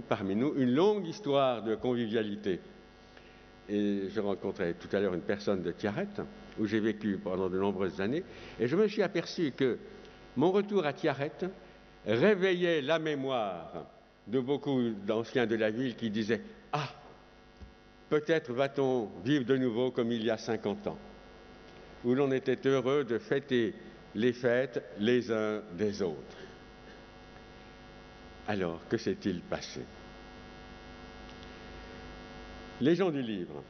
S5: parmi nous une longue histoire de convivialité. Et je rencontrais tout à l'heure une personne de Tiaret, où j'ai vécu pendant de nombreuses années, et je me suis aperçu que mon retour à Tiaret réveillait la mémoire de beaucoup d'anciens de la ville qui disaient « Ah, peut-être va-t-on vivre de nouveau comme il y a 50 ans, où l'on était heureux de fêter les fêtes les uns des autres. » Alors, que s'est-il passé? Les gens du livre.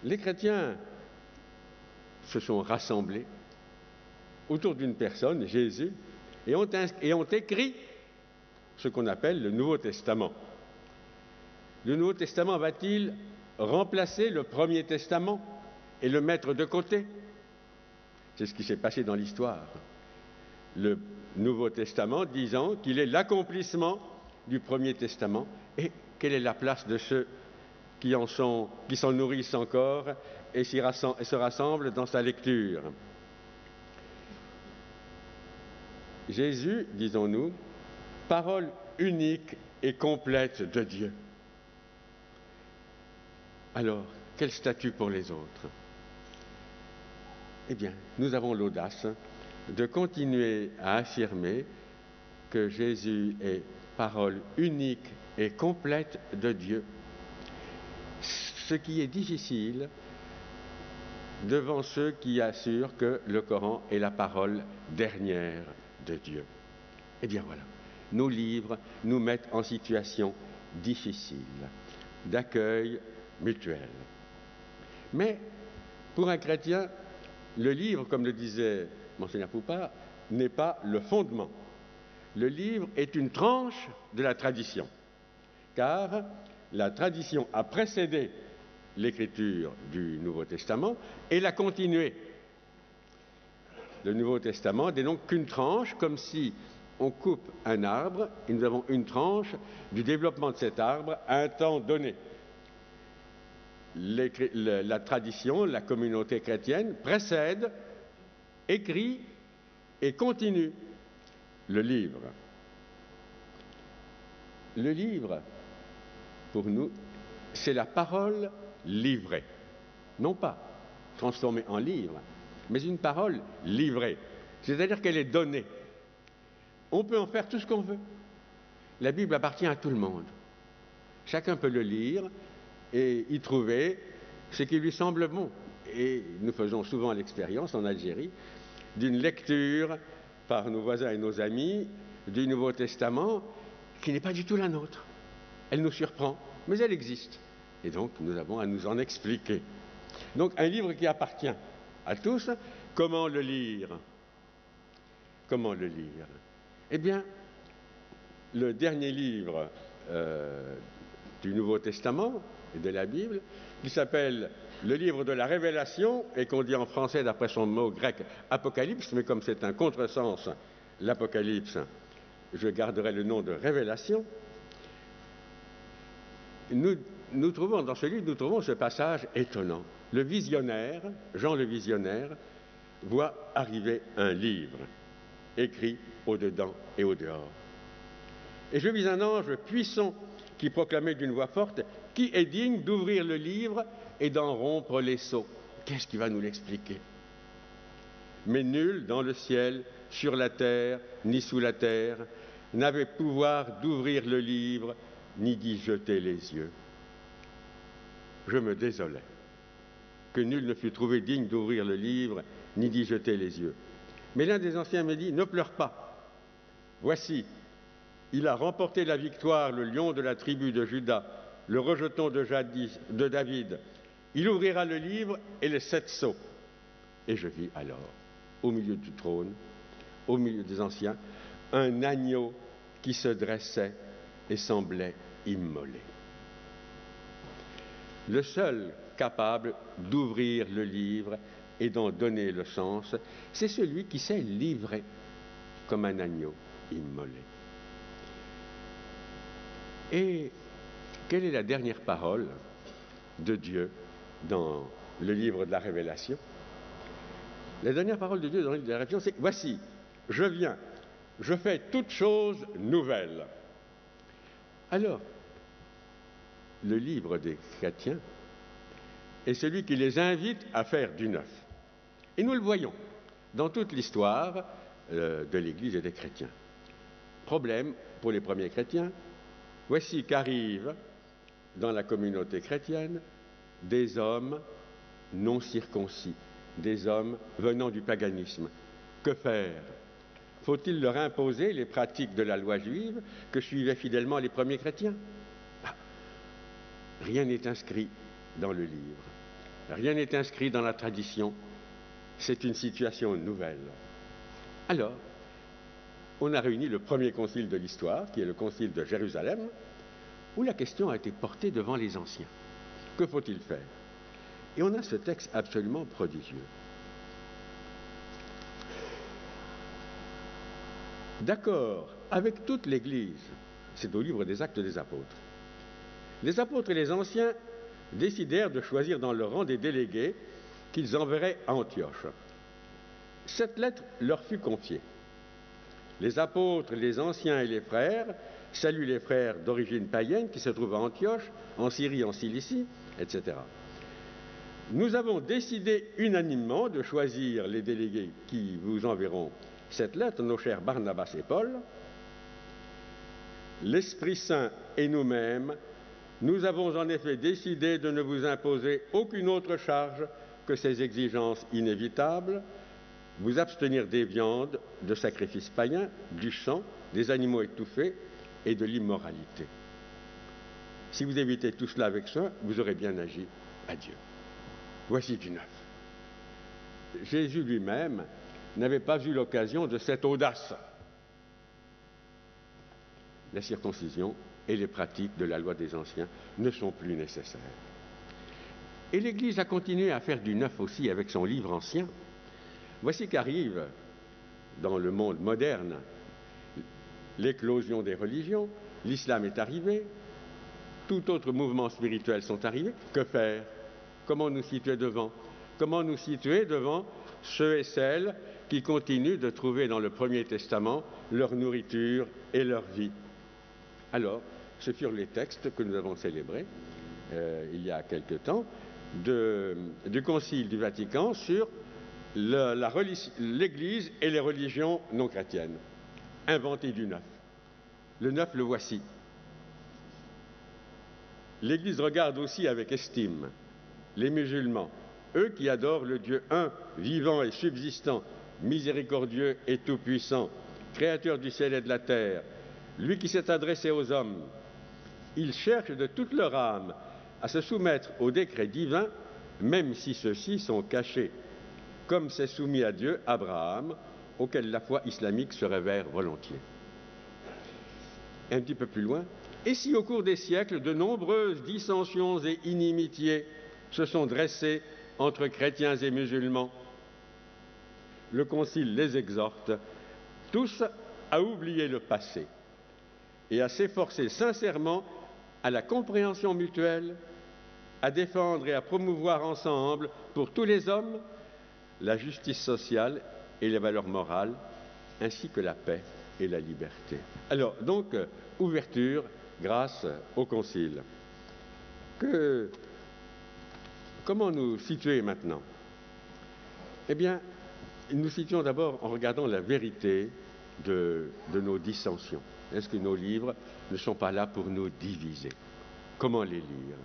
S5: Les chrétiens se sont rassemblés autour d'une personne, Jésus, et ont écrit ce qu'on appelle le Nouveau Testament. Le Nouveau Testament va-t-il remplacer le Premier Testament et le mettre de côté? C'est ce qui s'est passé dans l'histoire. Le Nouveau Testament disant qu'il est l'accomplissement du Premier Testament, et quelle est la place de ceux qui s'en nourrissent encore et se rassemblent dans sa lecture. Jésus, disons-nous, parole unique et complète de Dieu. Alors, quel statut pour les autres? Eh bien, nous avons l'audace de continuer à affirmer que Jésus est parole unique et complète de Dieu. Ce qui est difficile devant ceux qui assurent que le Coran est la parole dernière de Dieu. Eh bien voilà, nos livres nous mettent en situation difficile d'accueil mutuel. Mais pour un chrétien, le livre, comme le disait Monseigneur Poupart, n'est pas le fondement. Le livre est une tranche de la tradition, car la tradition a précédé l'écriture du Nouveau Testament et l'a continué. Le Nouveau Testament n'est donc qu'une tranche, comme si on coupe un arbre et nous avons une tranche du développement de cet arbre à un temps donné. La tradition, la communauté chrétienne précède, écrit et continue le livre. Le livre, pour nous, c'est la parole livrée. Non pas transformée en livre, mais une parole livrée. C'est-à-dire qu'elle est donnée. On peut en faire tout ce qu'on veut. La Bible appartient à tout le monde. Chacun peut le lire et y trouver ce qui lui semble bon. Et nous faisons souvent l'expérience en Algérie d'une lecture par nos voisins et nos amis du Nouveau Testament qui n'est pas du tout la nôtre. Elle nous surprend, mais elle existe. Et donc, nous avons à nous en expliquer. Donc, un livre qui appartient à tous, comment le lire? Comment le lire? Eh bien, le dernier livre du Nouveau Testament et de la Bible, qui s'appelle le livre de la Révélation, et qu'on dit en français d'après son mot grec Apocalypse, mais comme c'est un contresens, l'Apocalypse, je garderai le nom de Révélation. Nous trouvons dans ce livre, nous trouvons ce passage étonnant. Le visionnaire, Jean le visionnaire, voit arriver un livre écrit au-dedans et au-dehors. Et je vis un ange puissant qui proclamait d'une voix forte: qui est digne d'ouvrir le livre et d'en rompre les sceaux? Qu'est-ce qui va nous l'expliquer? Mais nul dans le ciel, sur la terre, ni sous la terre, n'avait pouvoir d'ouvrir le livre, ni d'y jeter les yeux. Je me désolais que nul ne fût trouvé digne d'ouvrir le livre, ni d'y jeter les yeux. Mais l'un des anciens me dit: ne pleure pas. Voici, il a remporté la victoire, le lion de la tribu de Juda, le rejeton de David. Il ouvrira le livre et les 7 sceaux. Et je vis alors, au milieu du trône, au milieu des anciens, un agneau qui se dressait et semblait immolé. Le seul capable d'ouvrir le livre et d'en donner le sens, c'est celui qui s'est livré comme un agneau immolé. Et quelle est la dernière parole de Dieu dans le livre de la Révélation? La dernière parole de Dieu dans le livre de la Révélation, c'est: voici, je viens, je fais toutes choses nouvelles. Alors, le livre des chrétiens est celui qui les invite à faire du neuf. Et nous le voyons dans toute l'histoire de l'Église et des chrétiens. Problème pour les premiers chrétiens: voici qu'arrivent dans la communauté chrétienne des hommes non circoncis, des hommes venant du paganisme. Que faire? Faut-il leur imposer les pratiques de la loi juive que suivaient fidèlement les premiers chrétiens? Rien n'est inscrit dans le livre. Rien n'est inscrit dans la tradition. C'est une situation nouvelle. Alors, on a réuni le premier concile de l'histoire, qui est le concile de Jérusalem, où la question a été portée devant les anciens. Que faut-il faire? Et on a ce texte absolument prodigieux. D'accord avec toute l'Église, c'est au livre des Actes des Apôtres. Les apôtres et les anciens décidèrent de choisir dans leur rang des délégués qu'ils enverraient à Antioche. Cette lettre leur fut confiée. Les apôtres, les anciens et les frères saluent les frères d'origine païenne qui se trouvent à Antioche, en Syrie, en Cilicie, etc. Nous avons décidé unanimement de choisir les délégués qui vous enverront cette lettre, nos chers Barnabas et Paul. L'Esprit Saint et nous-mêmes, nous avons en effet décidé de ne vous imposer aucune autre charge que ces exigences inévitables, vous abstenir des viandes, de sacrifices païens, du sang, des animaux étouffés et de l'immoralité. Si vous évitez tout cela avec soin, vous aurez bien agi. Adieu. Voici du neuf. Jésus lui-même n'avait pas eu l'occasion de cette audace. La circoncision et les pratiques de la loi des anciens ne sont plus nécessaires. Et l'Église a continué à faire du neuf aussi avec son livre ancien. Voici qu'arrive, dans le monde moderne, l'éclosion des religions, l'islam est arrivé, tout autre mouvement spirituel sont arrivés. Que faire? Comment nous situer devant? Comment nous situer devant ceux et celles qui continuent de trouver dans le Premier Testament leur nourriture et leur vie? Alors, ce furent les textes que nous avons célébrés il y a quelque temps du Concile du Vatican sur l'Église et les religions non chrétiennes. Inventer du neuf. Le neuf, le voici. L'Église regarde aussi avec estime les musulmans, eux qui adorent le Dieu un, vivant et subsistant, miséricordieux et tout-puissant, créateur du ciel et de la terre, lui qui s'est adressé aux hommes. Ils cherchent de toute leur âme à se soumettre aux décrets divins, même si ceux-ci sont cachés, comme s'est soumis à Dieu Abraham, auquel la foi islamique se révère volontiers. Un petit peu plus loin, et si au cours des siècles, de nombreuses dissensions et inimitiés se sont dressées entre chrétiens et musulmans, le Concile les exhorte tous à oublier le passé et à s'efforcer sincèrement à la compréhension mutuelle, à défendre et à promouvoir ensemble, pour tous les hommes, la justice sociale et les valeurs morales, ainsi que la paix et la liberté. Alors, donc, ouverture grâce au Concile. Comment nous situer maintenant? Eh bien, nous situons d'abord en regardant la vérité de nos dissensions. Est-ce que nos livres ne sont pas là pour nous diviser? Comment les lire?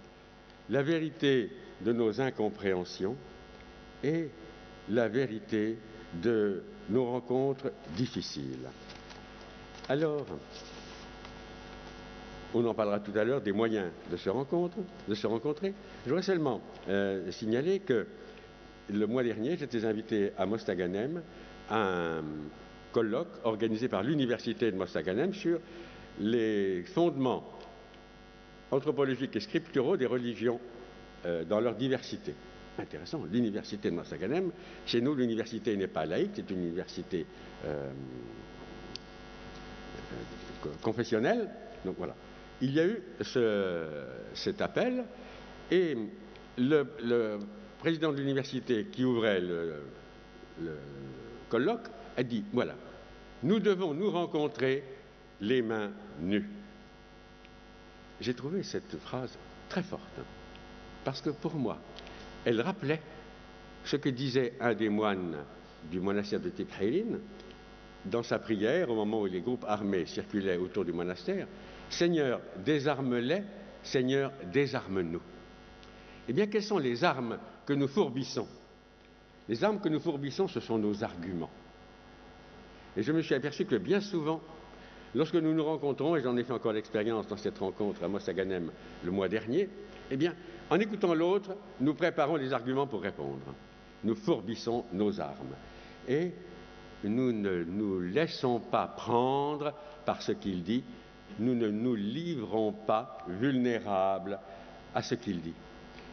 S5: La vérité de nos incompréhensions et la vérité de nos rencontres difficiles. Alors, on en parlera tout à l'heure des moyens de se rencontrer. Je voudrais seulement signaler que le mois dernier, j'étais invité à Mostaganem à un colloque organisé par l'Université de Mostaganem sur les fondements anthropologiques et scripturaux des religions dans leur diversité. Intéressant, l'Université de Mostaganem, chez nous, l'université n'est pas laïque, c'est une université confessionnelle. Donc voilà. Il y a eu cet appel et le président de l'université qui ouvrait le colloque a dit, voilà, nous devons nous rencontrer les mains nues. J'ai trouvé cette phrase très forte, parce que pour moi, elle rappelait ce que disait un des moines du monastère de Tikhairin dans sa prière au moment où les groupes armés circulaient autour du monastère. Seigneur, désarme-les, Seigneur, désarme-nous. Eh bien, quelles sont les armes que nous fourbissons? Les armes que nous fourbissons, ce sont nos arguments. Et je me suis aperçu que bien souvent, lorsque nous nous rencontrons, et j'en ai fait encore l'expérience dans cette rencontre à Mostaganem le mois dernier, eh bien, en écoutant l'autre, nous préparons les arguments pour répondre. Nous fourbissons nos armes. Et nous ne nous laissons pas prendre par ce qu'il dit, nous ne nous livrons pas vulnérables à ce qu'il dit.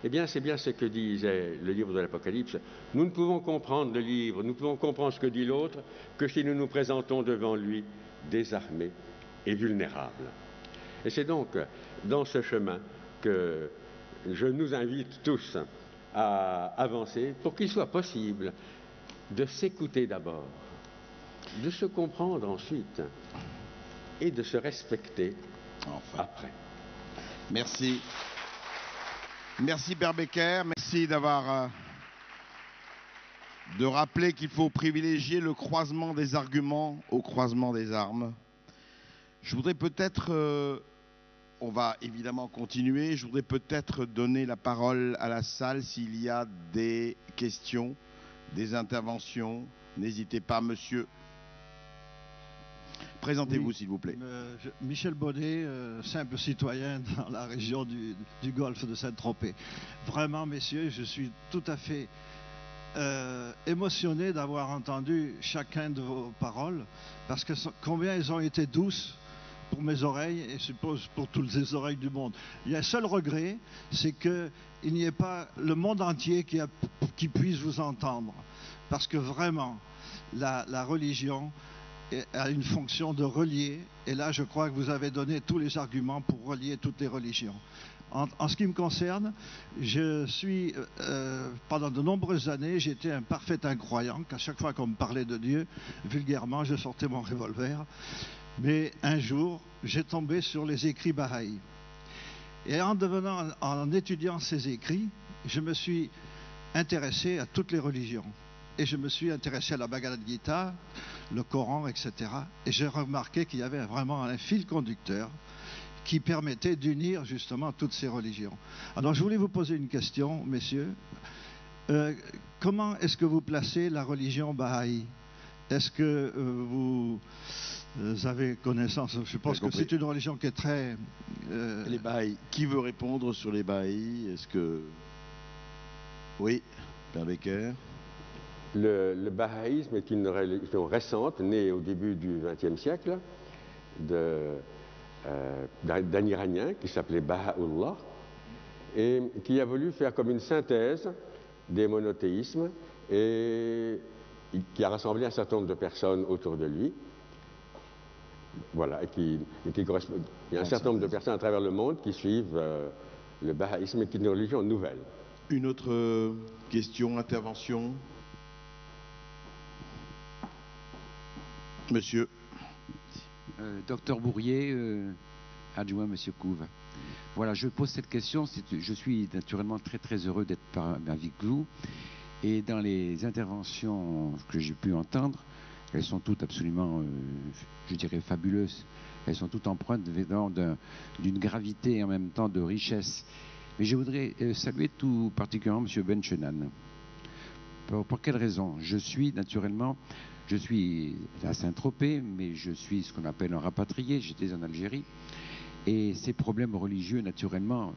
S5: Eh bien, c'est bien ce que disait le livre de l'Apocalypse. Nous ne pouvons comprendre le livre, nous pouvons comprendre ce que dit l'autre, que si nous nous présentons devant lui désarmés et vulnérables. Et c'est donc dans ce chemin que je nous invite tous à avancer pour qu'il soit possible de s'écouter d'abord, de se comprendre ensuite et de se respecter après.
S1: Merci. Merci Père Becker, merci d'avoir de rappeler qu'il faut privilégier le croisement des arguments au croisement des armes. Je voudrais peut-être, on va évidemment continuer, je voudrais peut-être donner la parole à la salle s'il y a des questions, des interventions. N'hésitez pas, monsieur. Présentez-vous, s'il vous plaît.
S6: Michel Bonnet, simple citoyen dans la région du Golfe de Saint-Tropez. Vraiment, messieurs, je suis tout à fait émotionné d'avoir entendu chacun de vos paroles, parce que combien elles ont été douces pour mes oreilles et je suppose pour toutes les oreilles du monde. Il y a un seul regret, c'est qu'il n'y ait pas le monde entier qui puisse vous entendre. Parce que vraiment, la religion a une fonction de relier, et là je crois que vous avez donné tous les arguments pour relier toutes les religions. En ce qui me concerne, je suis, pendant de nombreuses années, j'étais un parfait incroyant, qu'à chaque fois qu'on me parlait de Dieu, vulgairement, je sortais mon revolver. Mais un jour, j'ai tombé sur les écrits Baha'i. Et en étudiant ces écrits, je me suis intéressé à toutes les religions. Et je me suis intéressé à la Bhagavad Gita, le Coran, etc. Et j'ai remarqué qu'il y avait vraiment un fil conducteur qui permettait d'unir justement toutes ces religions. Alors je voulais vous poser une question, messieurs. Comment est-ce que vous placez la religion Baha'i? Est-ce que vous avez connaissance? Je pense que c'est une religion qui est très...
S1: Les Baha'i. Qui veut répondre sur les Baha'i? Est-ce que... Oui, Père Becker.
S5: Le bahaïsme est une religion récente, née au début du XXe siècle, d'un Iranien qui s'appelait Baha'u'llah, et qui a voulu faire comme une synthèse des monothéismes, et qui a rassemblé un certain nombre de personnes autour de lui. Voilà, il y a un certain nombre de personnes à travers le monde qui suivent le bahaïsme, qui est une religion nouvelle.
S1: Une autre question, intervention? Monsieur.
S7: Docteur Bourrier, adjoint Monsieur Couve. Voilà, je pose cette question. Je suis naturellement très très heureux d'être avec vous. Et dans les interventions que j'ai pu entendre, elles sont toutes absolument, je dirais, fabuleuses. Elles sont toutes empreintes d'une gravité et en même temps de richesse. Mais je voudrais saluer tout particulièrement Monsieur Benchenan. Pour quelle raison? Je suis à Saint-Tropez, mais je suis ce qu'on appelle un rapatrié. J'étais en Algérie. Et ces problèmes religieux, naturellement,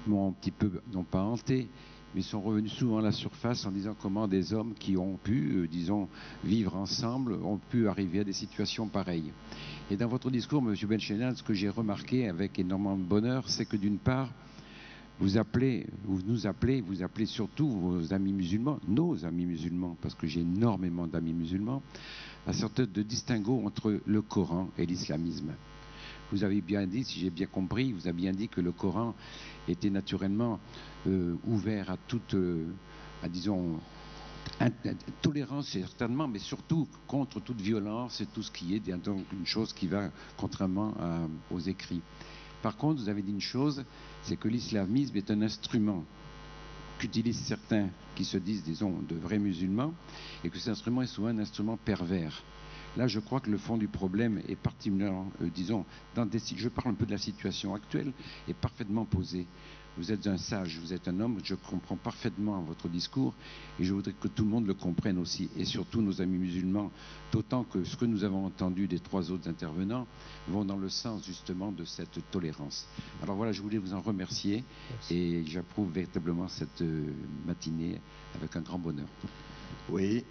S7: m'ont un petit peu, non pas hanté, mais sont revenus souvent à la surface en disant comment des hommes qui ont pu, disons, vivre ensemble, ont pu arriver à des situations pareilles. Et dans votre discours, M. Benchenan, ce que j'ai remarqué avec énormément de bonheur, c'est que d'une part, vous appelez surtout vos amis musulmans, nos amis musulmans, parce que j'ai énormément d'amis musulmans, à sorte de distinguo entre le Coran et l'islamisme. Vous avez bien dit, si j'ai bien compris, vous avez bien dit que le Coran était naturellement ouvert à toute, disons, tolérance certainement, mais surtout contre toute violence et tout ce qui est donc une chose qui va contrairement aux écrits. Par contre, vous avez dit une chose, c'est que l'islamisme est un instrument qu'utilisent certains qui se disent, disons, de vrais musulmans, et que cet instrument est souvent un instrument pervers. Là, je crois que le fond du problème est particulièrement, disons, je parle un peu de la situation actuelle, est parfaitement posé. Vous êtes un sage, vous êtes un homme, je comprends parfaitement votre discours et je voudrais que tout le monde le comprenne aussi, et surtout nos amis musulmans, d'autant que ce que nous avons entendu des trois autres intervenants vont dans le sens justement de cette tolérance. Alors voilà, je voulais vous en remercier. Merci. Et j'approuve véritablement cette matinée avec un grand bonheur.
S1: Oui.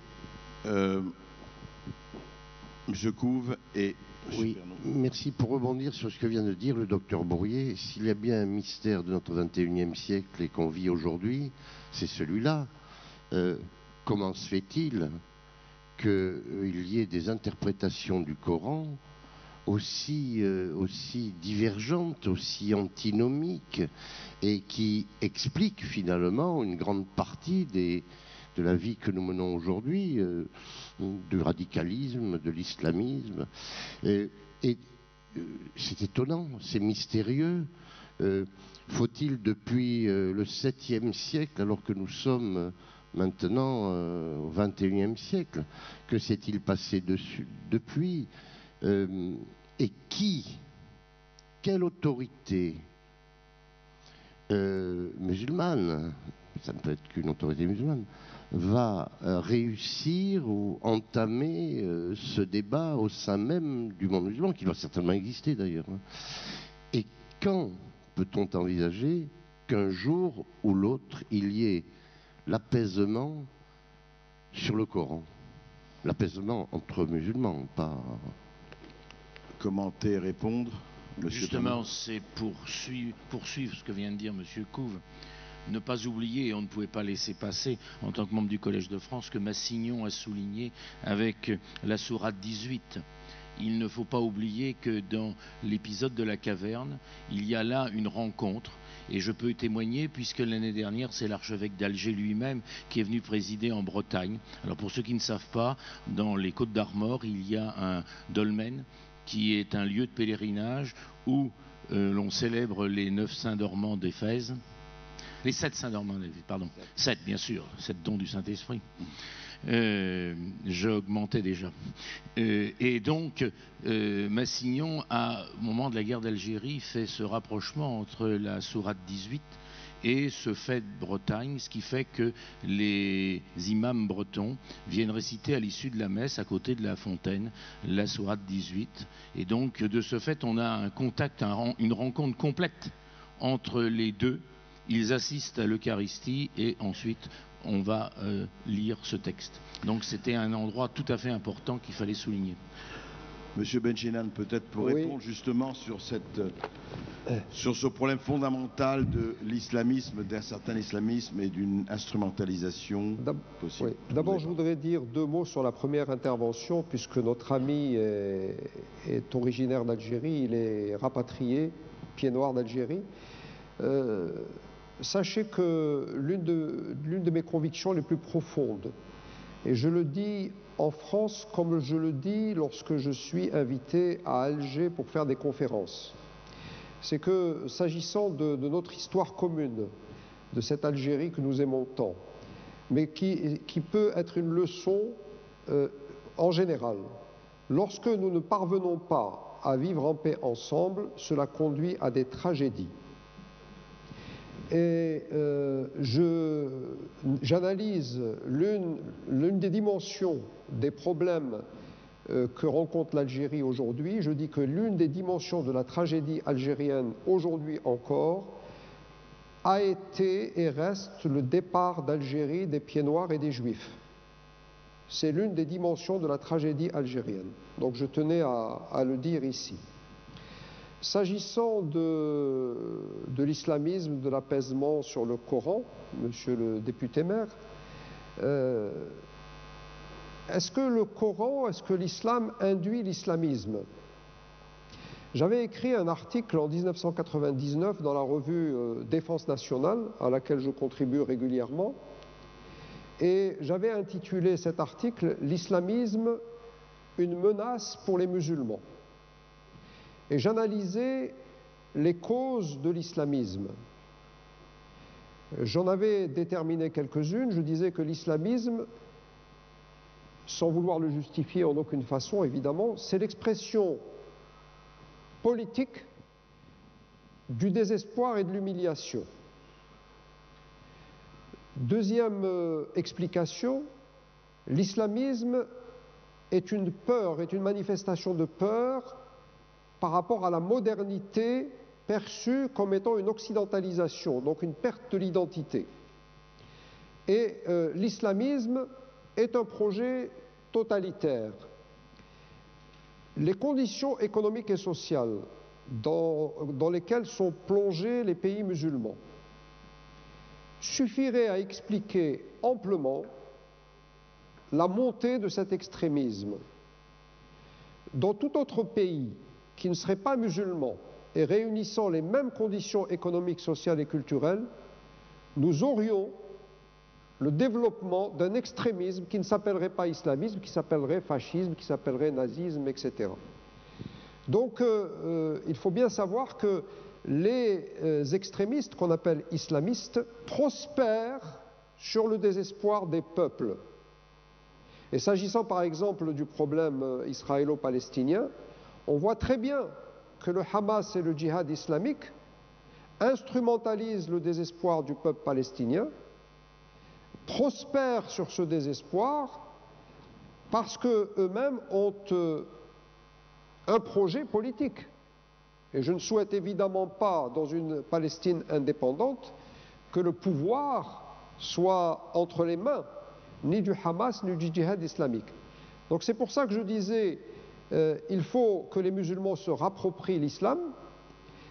S1: Monsieur Couve et
S8: Oui, merci. Pour rebondir sur ce que vient de dire le docteur Bourrier, s'il y a bien un mystère de notre 21e siècle et qu'on vit aujourd'hui, c'est celui-là. Comment se fait-il qu'il y ait des interprétations du Coran aussi divergentes, aussi antinomiques, et qui expliquent finalement une grande partie de la vie que nous menons aujourd'hui, du radicalisme, de l'islamisme. Et c'est étonnant, c'est mystérieux. Faut-il, depuis le 7e siècle, alors que nous sommes maintenant au 21e siècle, que s'est-il passé depuis et quelle autorité musulmane, ça ne peut être qu'une autorité musulmane, va réussir ou entamer ce débat au sein même du monde musulman, qui doit certainement exister d'ailleurs. Et quand peut-on envisager qu'un jour ou l'autre, il y ait l'apaisement sur le Coran? L'apaisement entre musulmans, pas...
S1: Commenter, répondre. Monsieur
S9: Justement, c'est poursuivre ce que vient de dire Monsieur Couve. Ne pas oublier, et on ne pouvait pas laisser passer, en tant que membre du Collège de France, que Massignon a souligné avec la sourate 18. Il ne faut pas oublier que dans l'épisode de la caverne, il y a là une rencontre, et je peux témoigner puisque l'année dernière, c'est l'archevêque d'Alger lui-même qui est venu présider en Bretagne. Alors pour ceux qui ne savent pas, dans les Côtes d'Armor, il y a un dolmen qui est un lieu de pèlerinage où l'on célèbre les 9 saints dormants d'Éphèse. Les 7 saints dormants, pardon, 7 bien sûr, 7 dons du Saint-Esprit. J'augmentais déjà. Et donc, Massignon, au moment de la guerre d'Algérie, fait ce rapprochement entre la sourate 18 et ce fait de Bretagne, ce qui fait que les imams bretons viennent réciter à l'issue de la messe, à côté de la fontaine, la sourate 18. Et donc, de ce fait, on a un contact, une rencontre complète entre les deux. Ils assistent à l'Eucharistie et ensuite on va lire ce texte. Donc c'était un endroit tout à fait important qu'il fallait souligner.
S1: Monsieur Benchenan, peut-être pour répondre justement sur ce problème fondamental de l'islamisme, d'un certain islamisme et d'une instrumentalisation possible.
S4: Oui. D'abord, je voudrais dire 2 mots sur la première intervention, puisque notre ami est originaire d'Algérie, il est rapatrié, pied noir d'Algérie. Sachez que l'une de mes convictions les plus profondes, et je le dis en France comme je le dis lorsque je suis invité à Alger pour faire des conférences, c'est que s'agissant de notre histoire commune, de cette Algérie que nous aimons tant, mais qui peut être une leçon en général, lorsque nous ne parvenons pas à vivre en paix ensemble, cela conduit à des tragédies. Et j'analyse l'une des dimensions des problèmes que rencontre l'Algérie aujourd'hui. Je dis que l'une des dimensions de la tragédie algérienne aujourd'hui encore a été et reste le départ d'Algérie des pieds noirs et des juifs. C'est l'une des dimensions de la tragédie algérienne. Donc je tenais à le dire ici. S'agissant de l'islamisme, de l'apaisement sur le Coran, monsieur le député maire, est-ce que le Coran, est-ce que l'islam induit l'islamisme? J'avais écrit un article en 1999 dans la revue Défense nationale, à laquelle je contribue régulièrement, et j'avais intitulé cet article « L'islamisme, une menace pour les musulmans ». Et j'analysais les causes de l'islamisme. J'en avais déterminé quelques-unes. Je disais que l'islamisme, sans vouloir le justifier en aucune façon, évidemment, c'est l'expression politique du désespoir et de l'humiliation. Deuxième explication, l'islamisme est une peur, est une manifestation de peur par rapport à la modernité perçue comme étant une occidentalisation, donc une perte de l'identité. Et l'islamisme est un projet totalitaire, Les conditions économiques et sociales dans lesquelles sont plongés les pays musulmans suffiraient à expliquer amplement la montée de cet extrémisme. Dans tout autre pays qui ne serait pas musulman et réunissant les mêmes conditions économiques, sociales et culturelles, nous aurions le développement d'un extrémisme qui ne s'appellerait pas islamisme, qui s'appellerait fascisme, qui s'appellerait nazisme, etc. Donc il faut bien savoir que les extrémistes qu'on appelle islamistes prospèrent sur le désespoir des peuples. Et s'agissant par exemple du problème israélo-palestinien, on voit très bien que le Hamas et le djihad islamique instrumentalisent le désespoir du peuple palestinien, prospèrent sur ce désespoir parce qu'eux-mêmes ont un projet politique. Et je ne souhaite évidemment pas, dans une Palestine indépendante, que le pouvoir soit entre les mains ni du Hamas ni du djihad islamique. Donc c'est pour ça que je disais il faut que les musulmans se rapproprient l'islam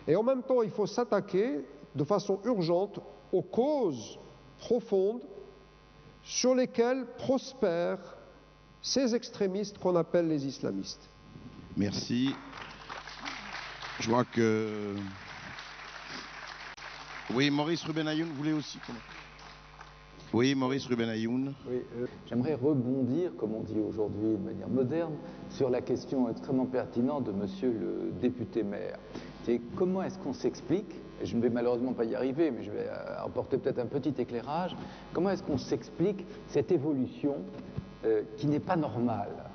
S4: et en même temps il faut s'attaquer de façon urgente aux causes profondes sur lesquelles prospèrent ces extrémistes qu'on appelle les islamistes.
S1: Merci. Je vois que... Oui, Maurice Ruben-Ayoun, vous voulez aussi comment? Oui, Maurice Ruben-Ayoun.
S10: Oui, j'aimerais rebondir, comme on dit aujourd'hui de manière moderne, sur la question extrêmement pertinente de monsieur le député maire. C'est comment est-ce qu'on s'explique, et je ne vais malheureusement pas y arriver, mais je vais apporter peut-être un petit éclairage, comment est-ce qu'on s'explique cette évolution qui n'est pas normale?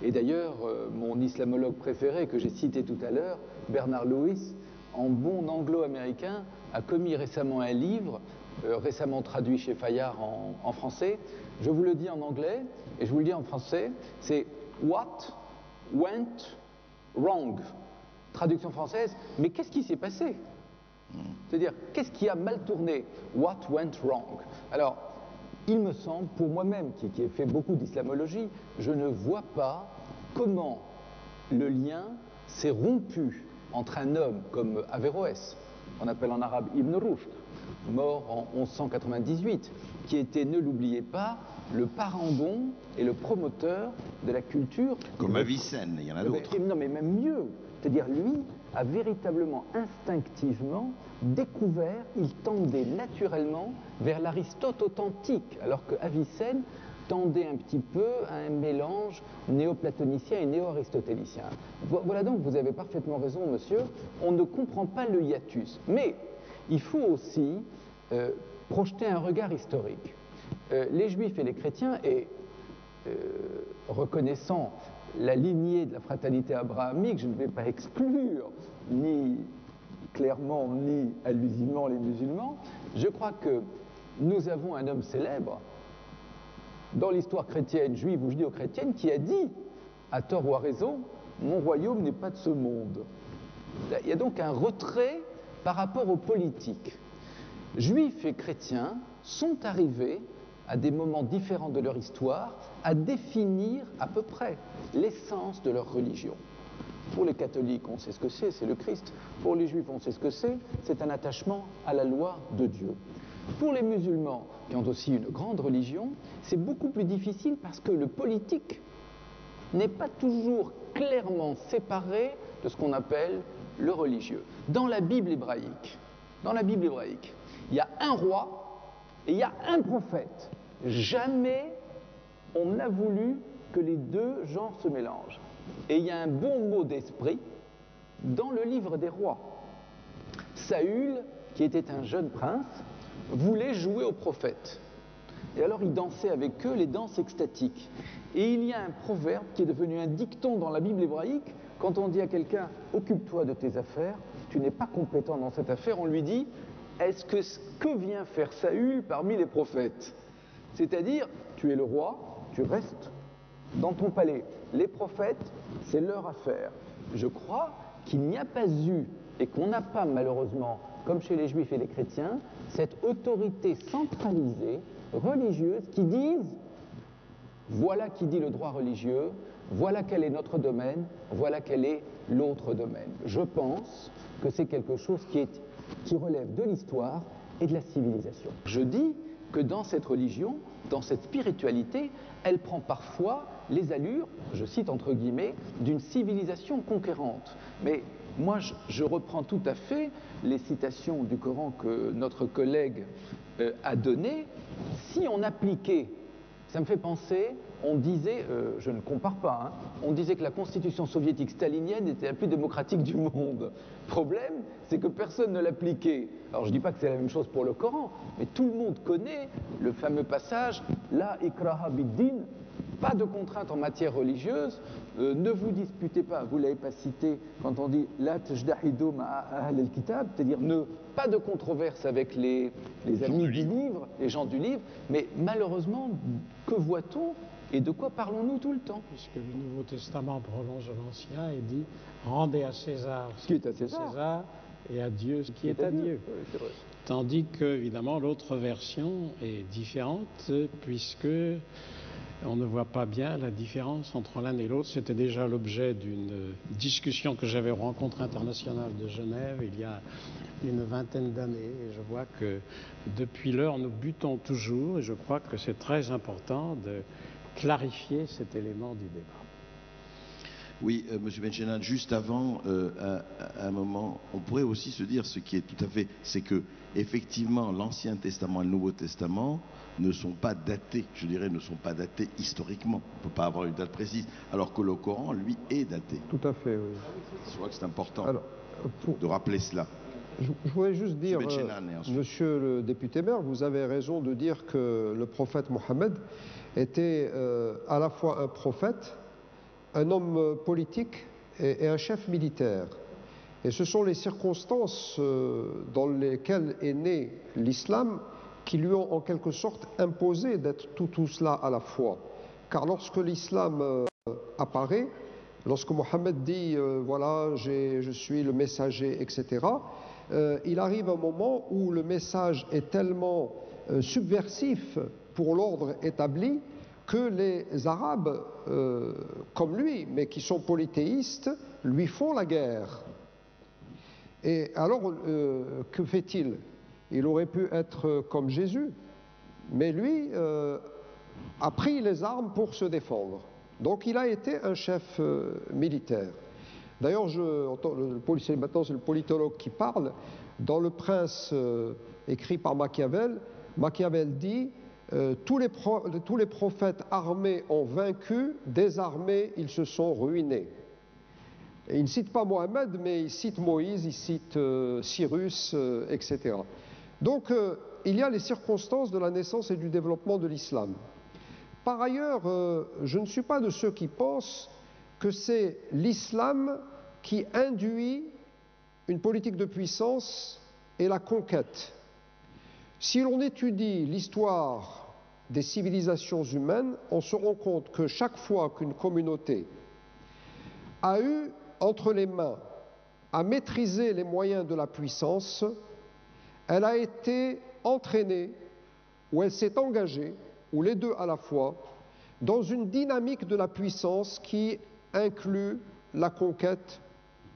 S10: Et d'ailleurs, mon islamologue préféré que j'ai cité tout à l'heure, Bernard Lewis, en bon anglo-américain, a commis récemment un livre récemment traduit chez Fayard en français. Je vous le dis en anglais et je vous le dis en français. C'est What went wrong. Traduction française, mais qu'est-ce qui s'est passé? C'est-à-dire, qu'est-ce qui a mal tourné? What went wrong? Alors, il me semble, pour moi-même, qui ai fait beaucoup d'islamologie, je ne vois pas comment le lien s'est rompu entre un homme comme Averroès, qu'on appelle en arabe Ibn Rushd, mort en 1198, qui était, ne l'oubliez pas, le parangon et le promoteur de la culture.
S1: Comme Avicenne, il y en a d'autres.
S10: Non, mais même mieux. C'est-à-dire, lui a véritablement, instinctivement découvert, il tendait naturellement vers l'Aristote authentique, alors que Avicenne tendait un petit peu à un mélange néoplatonicien et néo-aristotélicien. Voilà donc, vous avez parfaitement raison, monsieur, on ne comprend pas le hiatus. Mais il faut aussi projeter un regard historique. Les Juifs et les chrétiens, et reconnaissant la lignée de la fraternité abrahamique, je ne vais pas exclure ni clairement ni allusivement les musulmans, je crois que nous avons un homme célèbre dans l'histoire chrétienne, juive ou judéo-chrétienne, qui a dit, à tort ou à raison, « Mon royaume n'est pas de ce monde ». Il y a donc un retrait par rapport aux politiques. Juifs et chrétiens sont arrivés, à des moments différents de leur histoire, à définir à peu près l'essence de leur religion. Pour les catholiques, on sait ce que c'est le Christ. Pour les juifs, on sait ce que c'est un attachement à la loi de Dieu. Pour les musulmans, qui ont aussi une grande religion, c'est beaucoup plus difficile parce que le politique n'est pas toujours clairement séparé de ce qu'on appelle le religieux. Dans la Bible hébraïque, il y a un roi et il y a un prophète. Jamais on n'a voulu que les deux genres se mélangent. Et il y a un bon mot d'esprit dans le livre des rois. Saül, qui était un jeune prince, voulait jouer aux prophètes. Et alors il dansait avec eux les danses extatiques. Et il y a un proverbe qui est devenu un dicton dans la Bible hébraïque. Quand on dit à quelqu'un « occupe-toi de tes affaires », tu n'es pas compétent dans cette affaire, on lui dit « est-ce que ce que vient faire Saül parmi les prophètes ?» C'est-à-dire, tu es le roi, tu restes dans ton palais. Les prophètes, c'est leur affaire. Je crois qu'il n'y a pas eu, et qu'on n'a pas malheureusement, comme chez les juifs et les chrétiens, cette autorité centralisée, religieuse, qui disent, voilà qui dit le droit religieux, voilà quel est notre domaine, voilà quel est l'autre domaine. Je pense que c'est quelque chose qui relève de l'histoire et de la civilisation. Je dis que dans cette religion, dans cette spiritualité, elle prend parfois les allures, je cite entre guillemets, d'une civilisation conquérante. Mais moi, je reprends tout à fait les citations du Coran que notre collègue a données. Si on appliquait, ça me fait penser, on disait, je ne compare pas, hein, on disait que la constitution soviétique stalinienne était la plus démocratique du monde. Problème, c'est que personne ne l'appliquait. Alors je ne dis pas que c'est la même chose pour le Coran, mais tout le monde connaît le fameux passage « La ikraha bid-din », pas de contrainte en matière religieuse, ne vous disputez pas, vous ne l'avez pas cité quand on dit « La tajdahidu ma'a ahl al-kitab », c'est-à-dire pas de controverse avec les amis du livre, les gens du livre, mais malheureusement, que voit-on et de quoi parlons-nous tout le temps?
S2: Puisque le Nouveau Testament prolonge l'Ancien et dit « Rendez à César ce qui est à César et à Dieu ce qui est à Dieu ». Tandis que, évidemment, l'autre version est différente puisque on ne voit pas bien la différence entre l'un et l'autre. C'était déjà l'objet d'une discussion que j'avais au Rencontre internationale de Genève il y a une vingtaine d'années. Et je vois que depuis lors, nous butons toujours et je crois que c'est très important de clarifier cet élément du débat.
S1: Oui, Monsieur Benchenan, juste avant, à un moment, on pourrait aussi se dire ce qui est tout à fait, c'est que effectivement, l'Ancien Testament et le Nouveau Testament ne sont pas datés, je dirais, ne sont pas datés historiquement. On ne peut pas avoir une date précise, alors que le Coran, lui, est daté.
S4: Tout à fait, oui.
S1: Je crois que c'est important de rappeler cela.
S4: Je voudrais juste dire, Monsieur le député maire, vous avez raison de dire que le prophète Mohammed était à la fois un prophète, un homme politique et un chef militaire. Et ce sont les circonstances dans lesquelles est né l'islam qui lui ont en quelque sorte imposé d'être tout cela à la fois. Car lorsque l'islam apparaît, lorsque Mohammed dit voilà, je suis le messager, etc., il arrive un moment où le message est tellement subversif pour l'ordre établi que les Arabes, comme lui, mais qui sont polythéistes, lui font la guerre. Et alors, que fait-il? Il aurait pu être comme Jésus, mais lui a pris les armes pour se défendre. Donc il a été un chef militaire. D'ailleurs, maintenant c'est le politologue qui parle, dans Le Prince écrit par Machiavel, Machiavel dit tous les prophètes armés ont vaincu, désarmés, ils se sont ruinés. Et il ne cite pas Mohammed, mais il cite Moïse, il cite Cyrus, etc. Donc, il y a les circonstances de la naissance et du développement de l'islam. Par ailleurs, je ne suis pas de ceux qui pensent que c'est l'islam qui induit une politique de puissance et la conquête. Si l'on étudie l'histoire des civilisations humaines, on se rend compte que chaque fois qu'une communauté a eu entre les mains à maîtriser les moyens de la puissance, elle a été entraînée, ou elle s'est engagée, ou les deux à la fois, dans une dynamique de la puissance qui inclut la conquête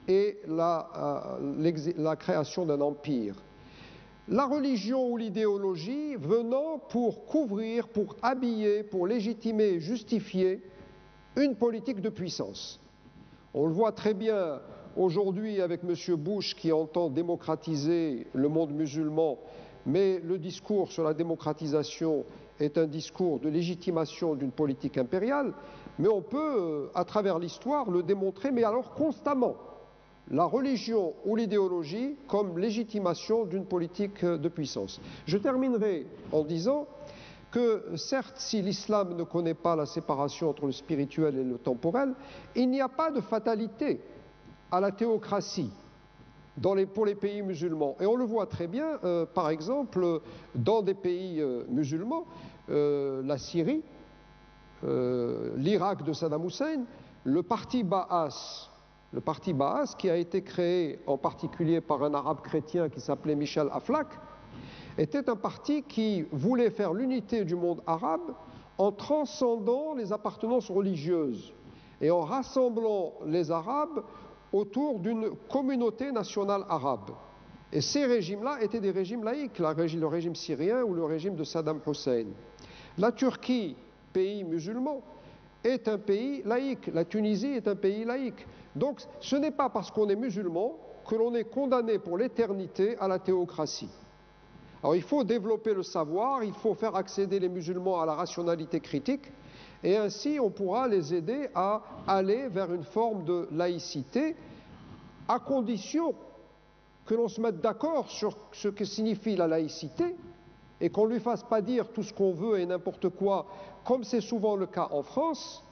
S4: et la création d'un empire. La religion ou l'idéologie venant pour couvrir, pour habiller, pour légitimer, justifier une politique de puissance. On le voit très bien aujourd'hui avec M. Bush qui entend démocratiser le monde musulman, mais le discours sur la démocratisation est un discours de légitimation d'une politique impériale, mais on peut, à travers l'histoire, le démontrer, mais alors constamment. La religion ou l'idéologie comme légitimation d'une politique de puissance. Je terminerai en disant que, certes, si l'islam ne connaît pas la séparation entre le spirituel et le temporel, il n'y a pas de fatalité à la théocratie pour les pays musulmans. Et on le voit très bien, par exemple, dans des pays musulmans, la Syrie, l'Irak de Saddam Hussein, le parti Baas, qui a été créé en particulier par un arabe chrétien qui s'appelait Michel Aflaq, était un parti qui voulait faire l'unité du monde arabe en transcendant les appartenances religieuses. et en rassemblant les Arabes autour d'une communauté nationale arabe. Et ces régimes-là étaient des régimes laïques, le régime syrien ou le régime de Saddam Hussein. La Turquie, pays musulman, est un pays laïque. La Tunisie est un pays laïque. Donc ce n'est pas parce qu'on est musulman que l'on est condamné pour l'éternité à la théocratie. Alors il faut développer le savoir, il faut faire accéder les musulmans à la rationalité critique, et ainsi on pourra les aider à aller vers une forme de laïcité, à condition que l'on se mette d'accord sur ce que signifie la laïcité, et qu'on ne lui fasse pas dire tout ce qu'on veut et n'importe quoi, comme c'est souvent le cas en France.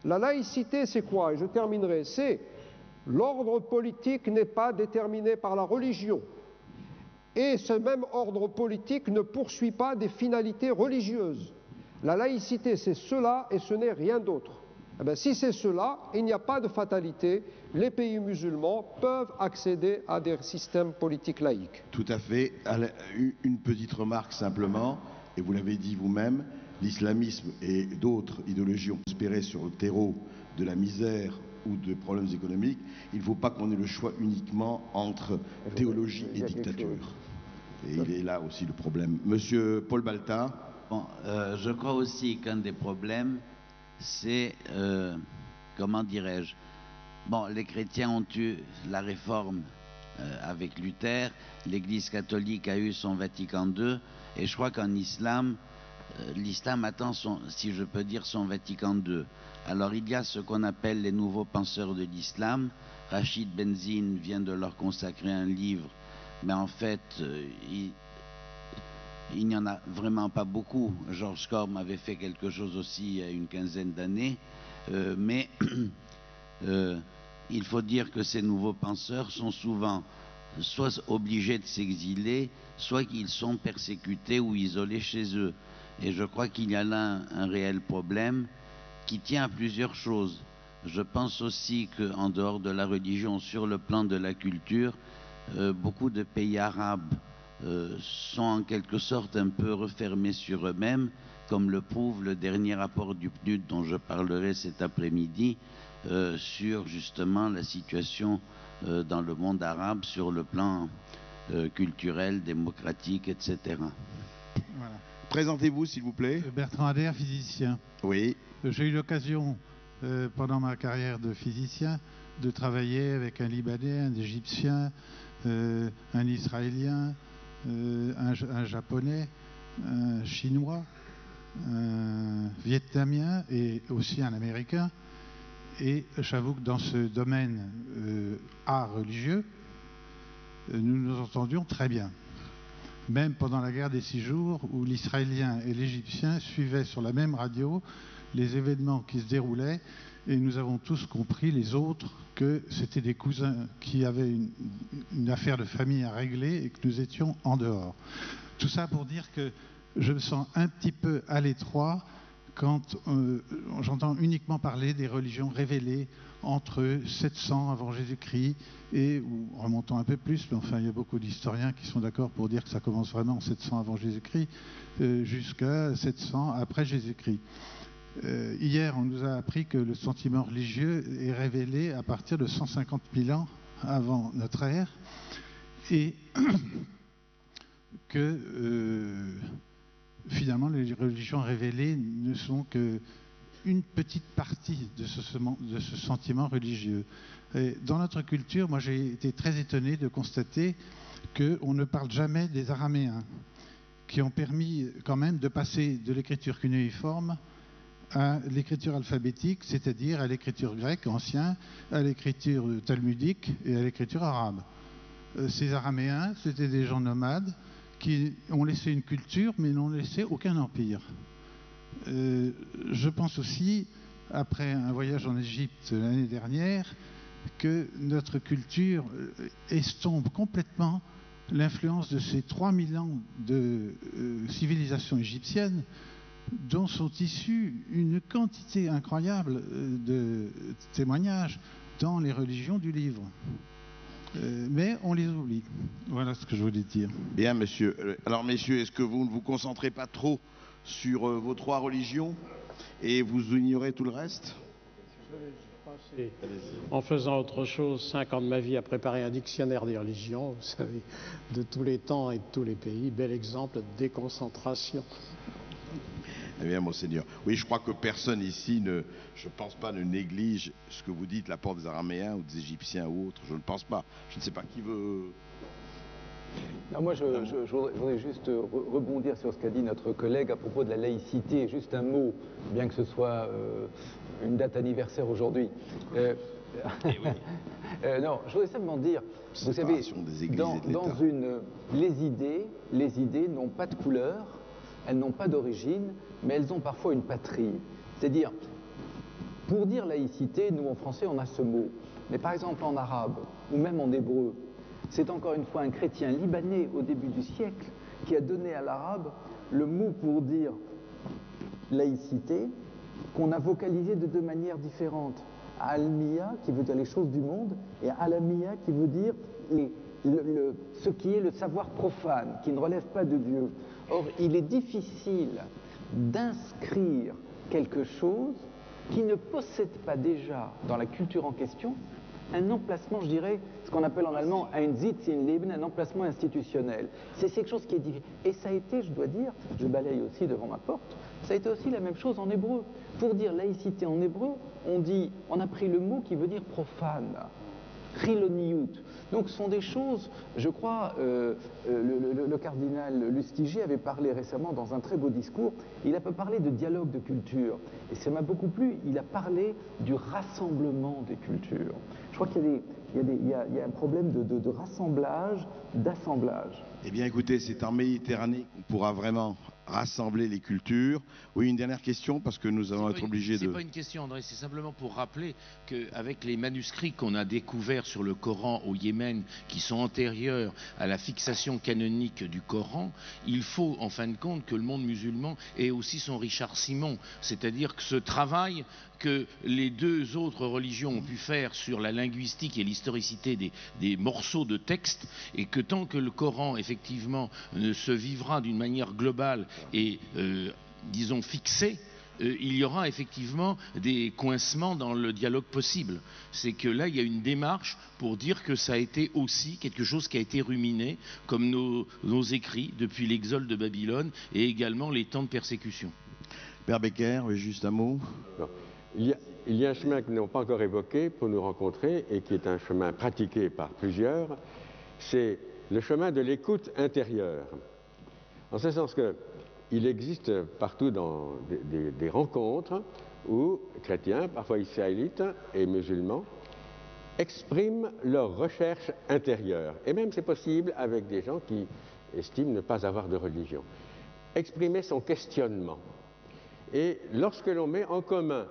S4: La laïcité, c'est quoi? Et je terminerai, c'est l'ordre politique n'est pas déterminé par la religion. Et ce même ordre politique ne poursuit pas des finalités religieuses. La laïcité, c'est cela et ce n'est rien d'autre. Eh bien, si c'est cela, il n'y a pas de fatalité. Les pays musulmans peuvent accéder à des systèmes politiques laïques.
S1: Tout à fait. Une petite remarque simplement, et vous l'avez dit vous-même, l'islamisme et d'autres idéologies ont prospéré sur le terreau de la misère ou de problèmes économiques. Il ne faut pas qu'on ait le choix uniquement entre théologie et dictature. Et il est là aussi le problème. Monsieur Paul Baltin.
S11: Bon, je crois aussi qu'un des problèmes, c'est, comment dirais-je, bon, les chrétiens ont eu la réforme avec Luther, l'Église catholique a eu son Vatican II, et je crois qu'en islam, l'islam attend son, si je peux dire, son Vatican II. Alors il y a ce qu'on appelle les nouveaux penseurs de l'islam. Rachid Benzine vient de leur consacrer un livre, mais en fait, il n'y en a vraiment pas beaucoup. George Corm avait fait quelque chose aussi il y a une quinzaine d'années, mais il faut dire que ces nouveaux penseurs sont souvent soit obligés de s'exiler, soit qu'ils sont persécutés ou isolés chez eux. Et je crois qu'il y a là un réel problème qui tient à plusieurs choses. Je pense aussi qu'en dehors de la religion, sur le plan de la culture, beaucoup de pays arabes sont en quelque sorte un peu refermés sur eux-mêmes, comme le prouve le dernier rapport du PNUD dont je parlerai cet après-midi, sur justement la situation dans le monde arabe sur le plan culturel, démocratique, etc.
S12: Voilà.
S1: Présentez-vous, s'il vous plaît.
S12: Bertrand Ader, physicien.
S1: Oui.
S12: J'ai eu l'occasion, pendant ma carrière de physicien, de travailler avec un Libanais, un Égyptien, un Israélien, un Japonais, un Chinois, un Vietnamien et aussi un Américain. Et j'avoue que dans ce domaine art religieux, nous nous entendions très bien. Même pendant la guerre des 6 jours, où l'Israélien et l'Égyptien suivaient sur la même radio les événements qui se déroulaient, et nous avons tous compris, les autres, que c'était des cousins qui avaient une affaire de famille à régler et que nous étions en dehors. Tout ça pour dire que je me sens un petit peu à l'étroit quand j'entends uniquement parler des religions révélées entre 700 avant Jésus-Christ et, ou remontant un peu plus, mais enfin il y a beaucoup d'historiens qui sont d'accord pour dire que ça commence vraiment en 700 avant Jésus-Christ jusqu'à 700 après Jésus-Christ. Hier, on nous a appris que le sentiment religieux est révélé à partir de 150 000 ans avant notre ère et que finalement les religions révélées ne sont qu'une petite partie de ce sentiment religieux. Et dans notre culture, moi j'ai été très étonné de constater qu'on ne parle jamais des Araméens, qui ont permis quand même de passer de l'écriture cunéiforme à l'écriture alphabétique, c'est-à-dire à l'écriture grecque ancienne, à l'écriture talmudique et à l'écriture arabe. Ces Araméens, c'était des gens nomades qui ont laissé une culture, mais n'ont laissé aucun empire. Je pense aussi, après un voyage en Égypte l'année dernière, que notre culture estompe complètement l'influence de ces 3000 ans de civilisation égyptienne, dont sont issus une quantité incroyable de témoignages dans les religions du livre. Mais on les oublie. Voilà ce que je voulais dire.
S1: Bien, monsieur. Alors, messieurs, est-ce que vous ne vous concentrez pas trop sur vos 3 religions et vous ignorez tout le reste?
S2: J'ai passé, en faisant autre chose, 5 ans de ma vie à préparer un dictionnaire des religions, vous savez, de tous les temps et de tous les pays. Bel exemple de déconcentration.
S1: Eh bien, Monseigneur, oui, je crois que personne ici, je ne pense pas, ne néglige ce que vous dites, l'apport des Araméens ou des Égyptiens ou autres. Je ne pense pas. Je ne sais pas qui veut...
S10: Non, moi, je voudrais juste rebondir sur ce qu'a dit notre collègue à propos de la laïcité. Juste un mot, bien que ce soit une date anniversaire aujourd'hui. Non, je voudrais simplement dire, vous savez, les idées n'ont pas de couleur, elles n'ont pas d'origine, mais elles ont parfois une patrie. C'est-à-dire, pour dire laïcité, nous en français, on a ce mot. Mais par exemple en arabe, ou même en hébreu, c'est encore une fois un chrétien libanais au début du siècle qui a donné à l'arabe le mot pour dire laïcité, qu'on a vocalisé de deux manières différentes. Almiya, qui veut dire les choses du monde, et Alamiya, qui veut dire ce qui est le savoir profane, qui ne relève pas de Dieu. Or, il est difficile d'inscrire quelque chose qui ne possède pas déjà dans la culture en question un emplacement, je dirais, ce qu'on appelle en allemand ein Sitz im Leben, un emplacement institutionnel. C'est quelque chose qui est difficile. Et ça a été, je dois dire, je balaye aussi devant ma porte, ça a été aussi la même chose en hébreu. Pour dire laïcité en hébreu, on a pris le mot qui veut dire profane. Chiloniyut. Donc ce sont des choses, je crois, le cardinal Lustiger avait parlé récemment dans un très beau discours, il a parlé de dialogue de culture, et ça m'a beaucoup plu, il a parlé du rassemblement des cultures. Je crois qu'il y a un problème de rassemblage, d'assemblage.
S1: Eh bien écoutez, c'est en Méditerranée qu'on pourra vraiment rassembler les cultures. Oui, une dernière question, parce que nous allons être obligés de...
S9: C'est pas une question, André, c'est simplement pour rappeler qu'avec les manuscrits qu'on a découverts sur le Coran au Yémen, qui sont antérieurs à la fixation canonique du Coran, il faut, en fin de compte, que le monde musulman ait aussi son Richard Simon, c'est-à-dire que ce travail que les deux autres religions ont pu faire sur la linguistique et l'historicité des morceaux de texte, et que tant que le Coran, effectivement, ne se vivra d'une manière globale et, disons, fixée, il y aura effectivement des coincements dans le dialogue possible. C'est que là, il y a une démarche pour dire que ça a été aussi quelque chose qui a été ruminé, comme nos écrits depuis l'exode de Babylone et également les temps de persécution.
S1: Père Becker, oui, juste un mot.
S5: Non. Il y a un chemin que nous n'avons pas encore évoqué pour nous rencontrer et qui est un chemin pratiqué par plusieurs, c'est le chemin de l'écoute intérieure. En ce sens qu'il existe partout dans des rencontres où chrétiens, parfois israélites et musulmans, expriment leur recherche intérieure. Et même c'est possible avec des gens qui estiment ne pas avoir de religion. Exprimer son questionnement. Et lorsque l'on met en commun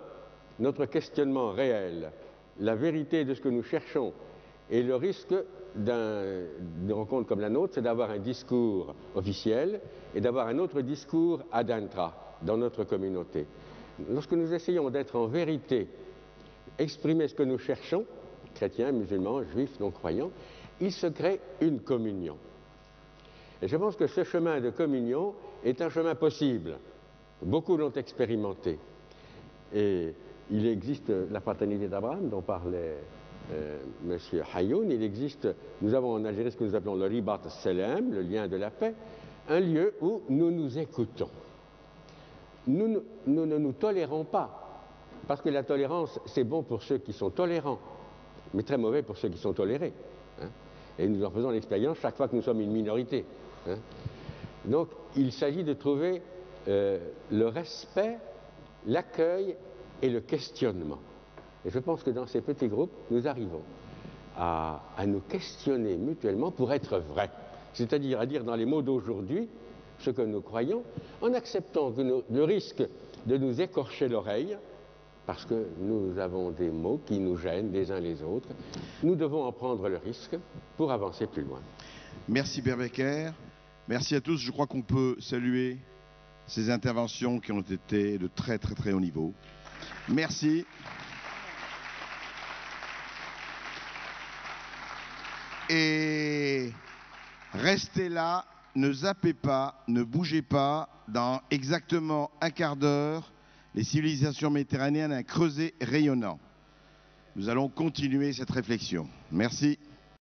S5: notre questionnement réel, la vérité de ce que nous cherchons, et le risque d'une rencontre comme la nôtre, c'est d'avoir un discours officiel et d'avoir un autre discours ad intra dans notre communauté. Lorsque nous essayons d'être en vérité, exprimer ce que nous cherchons, chrétiens, musulmans, juifs, non-croyants, il se crée une communion. Et je pense que ce chemin de communion est un chemin possible. Beaucoup l'ont expérimenté. Et il existe la fraternité d'Abraham dont parlait M. Hayoun. Il existe, nous avons en Algérie ce que nous appelons le Ribat Selem, le lien de la paix, un lieu où nous nous écoutons. Nous ne nous tolérons pas, parce que la tolérance, c'est bon pour ceux qui sont tolérants, mais très mauvais pour ceux qui sont tolérés. Hein. Et nous en faisons l'expérience chaque fois que nous sommes une minorité. Hein. Donc, il s'agit de trouver le respect, l'accueil et le questionnement. Et je pense que dans ces petits groupes, nous arrivons à nous questionner mutuellement pour être vrais. C'est-à-dire à dire dans les mots d'aujourd'hui ce que nous croyons, en acceptant que le risque de nous écorcher l'oreille, parce que nous avons des mots qui nous gênent les uns les autres, nous devons en prendre le risque pour avancer plus loin.
S1: Merci Père Becker. Merci à tous. Je crois qu'on peut saluer ces interventions qui ont été de très très très haut niveau. Merci. Et restez là, ne zappez pas, ne bougez pas. Dans exactement un quart d'heure, les civilisations méditerranéennes, un creuset rayonnant. Nous allons continuer cette réflexion. Merci.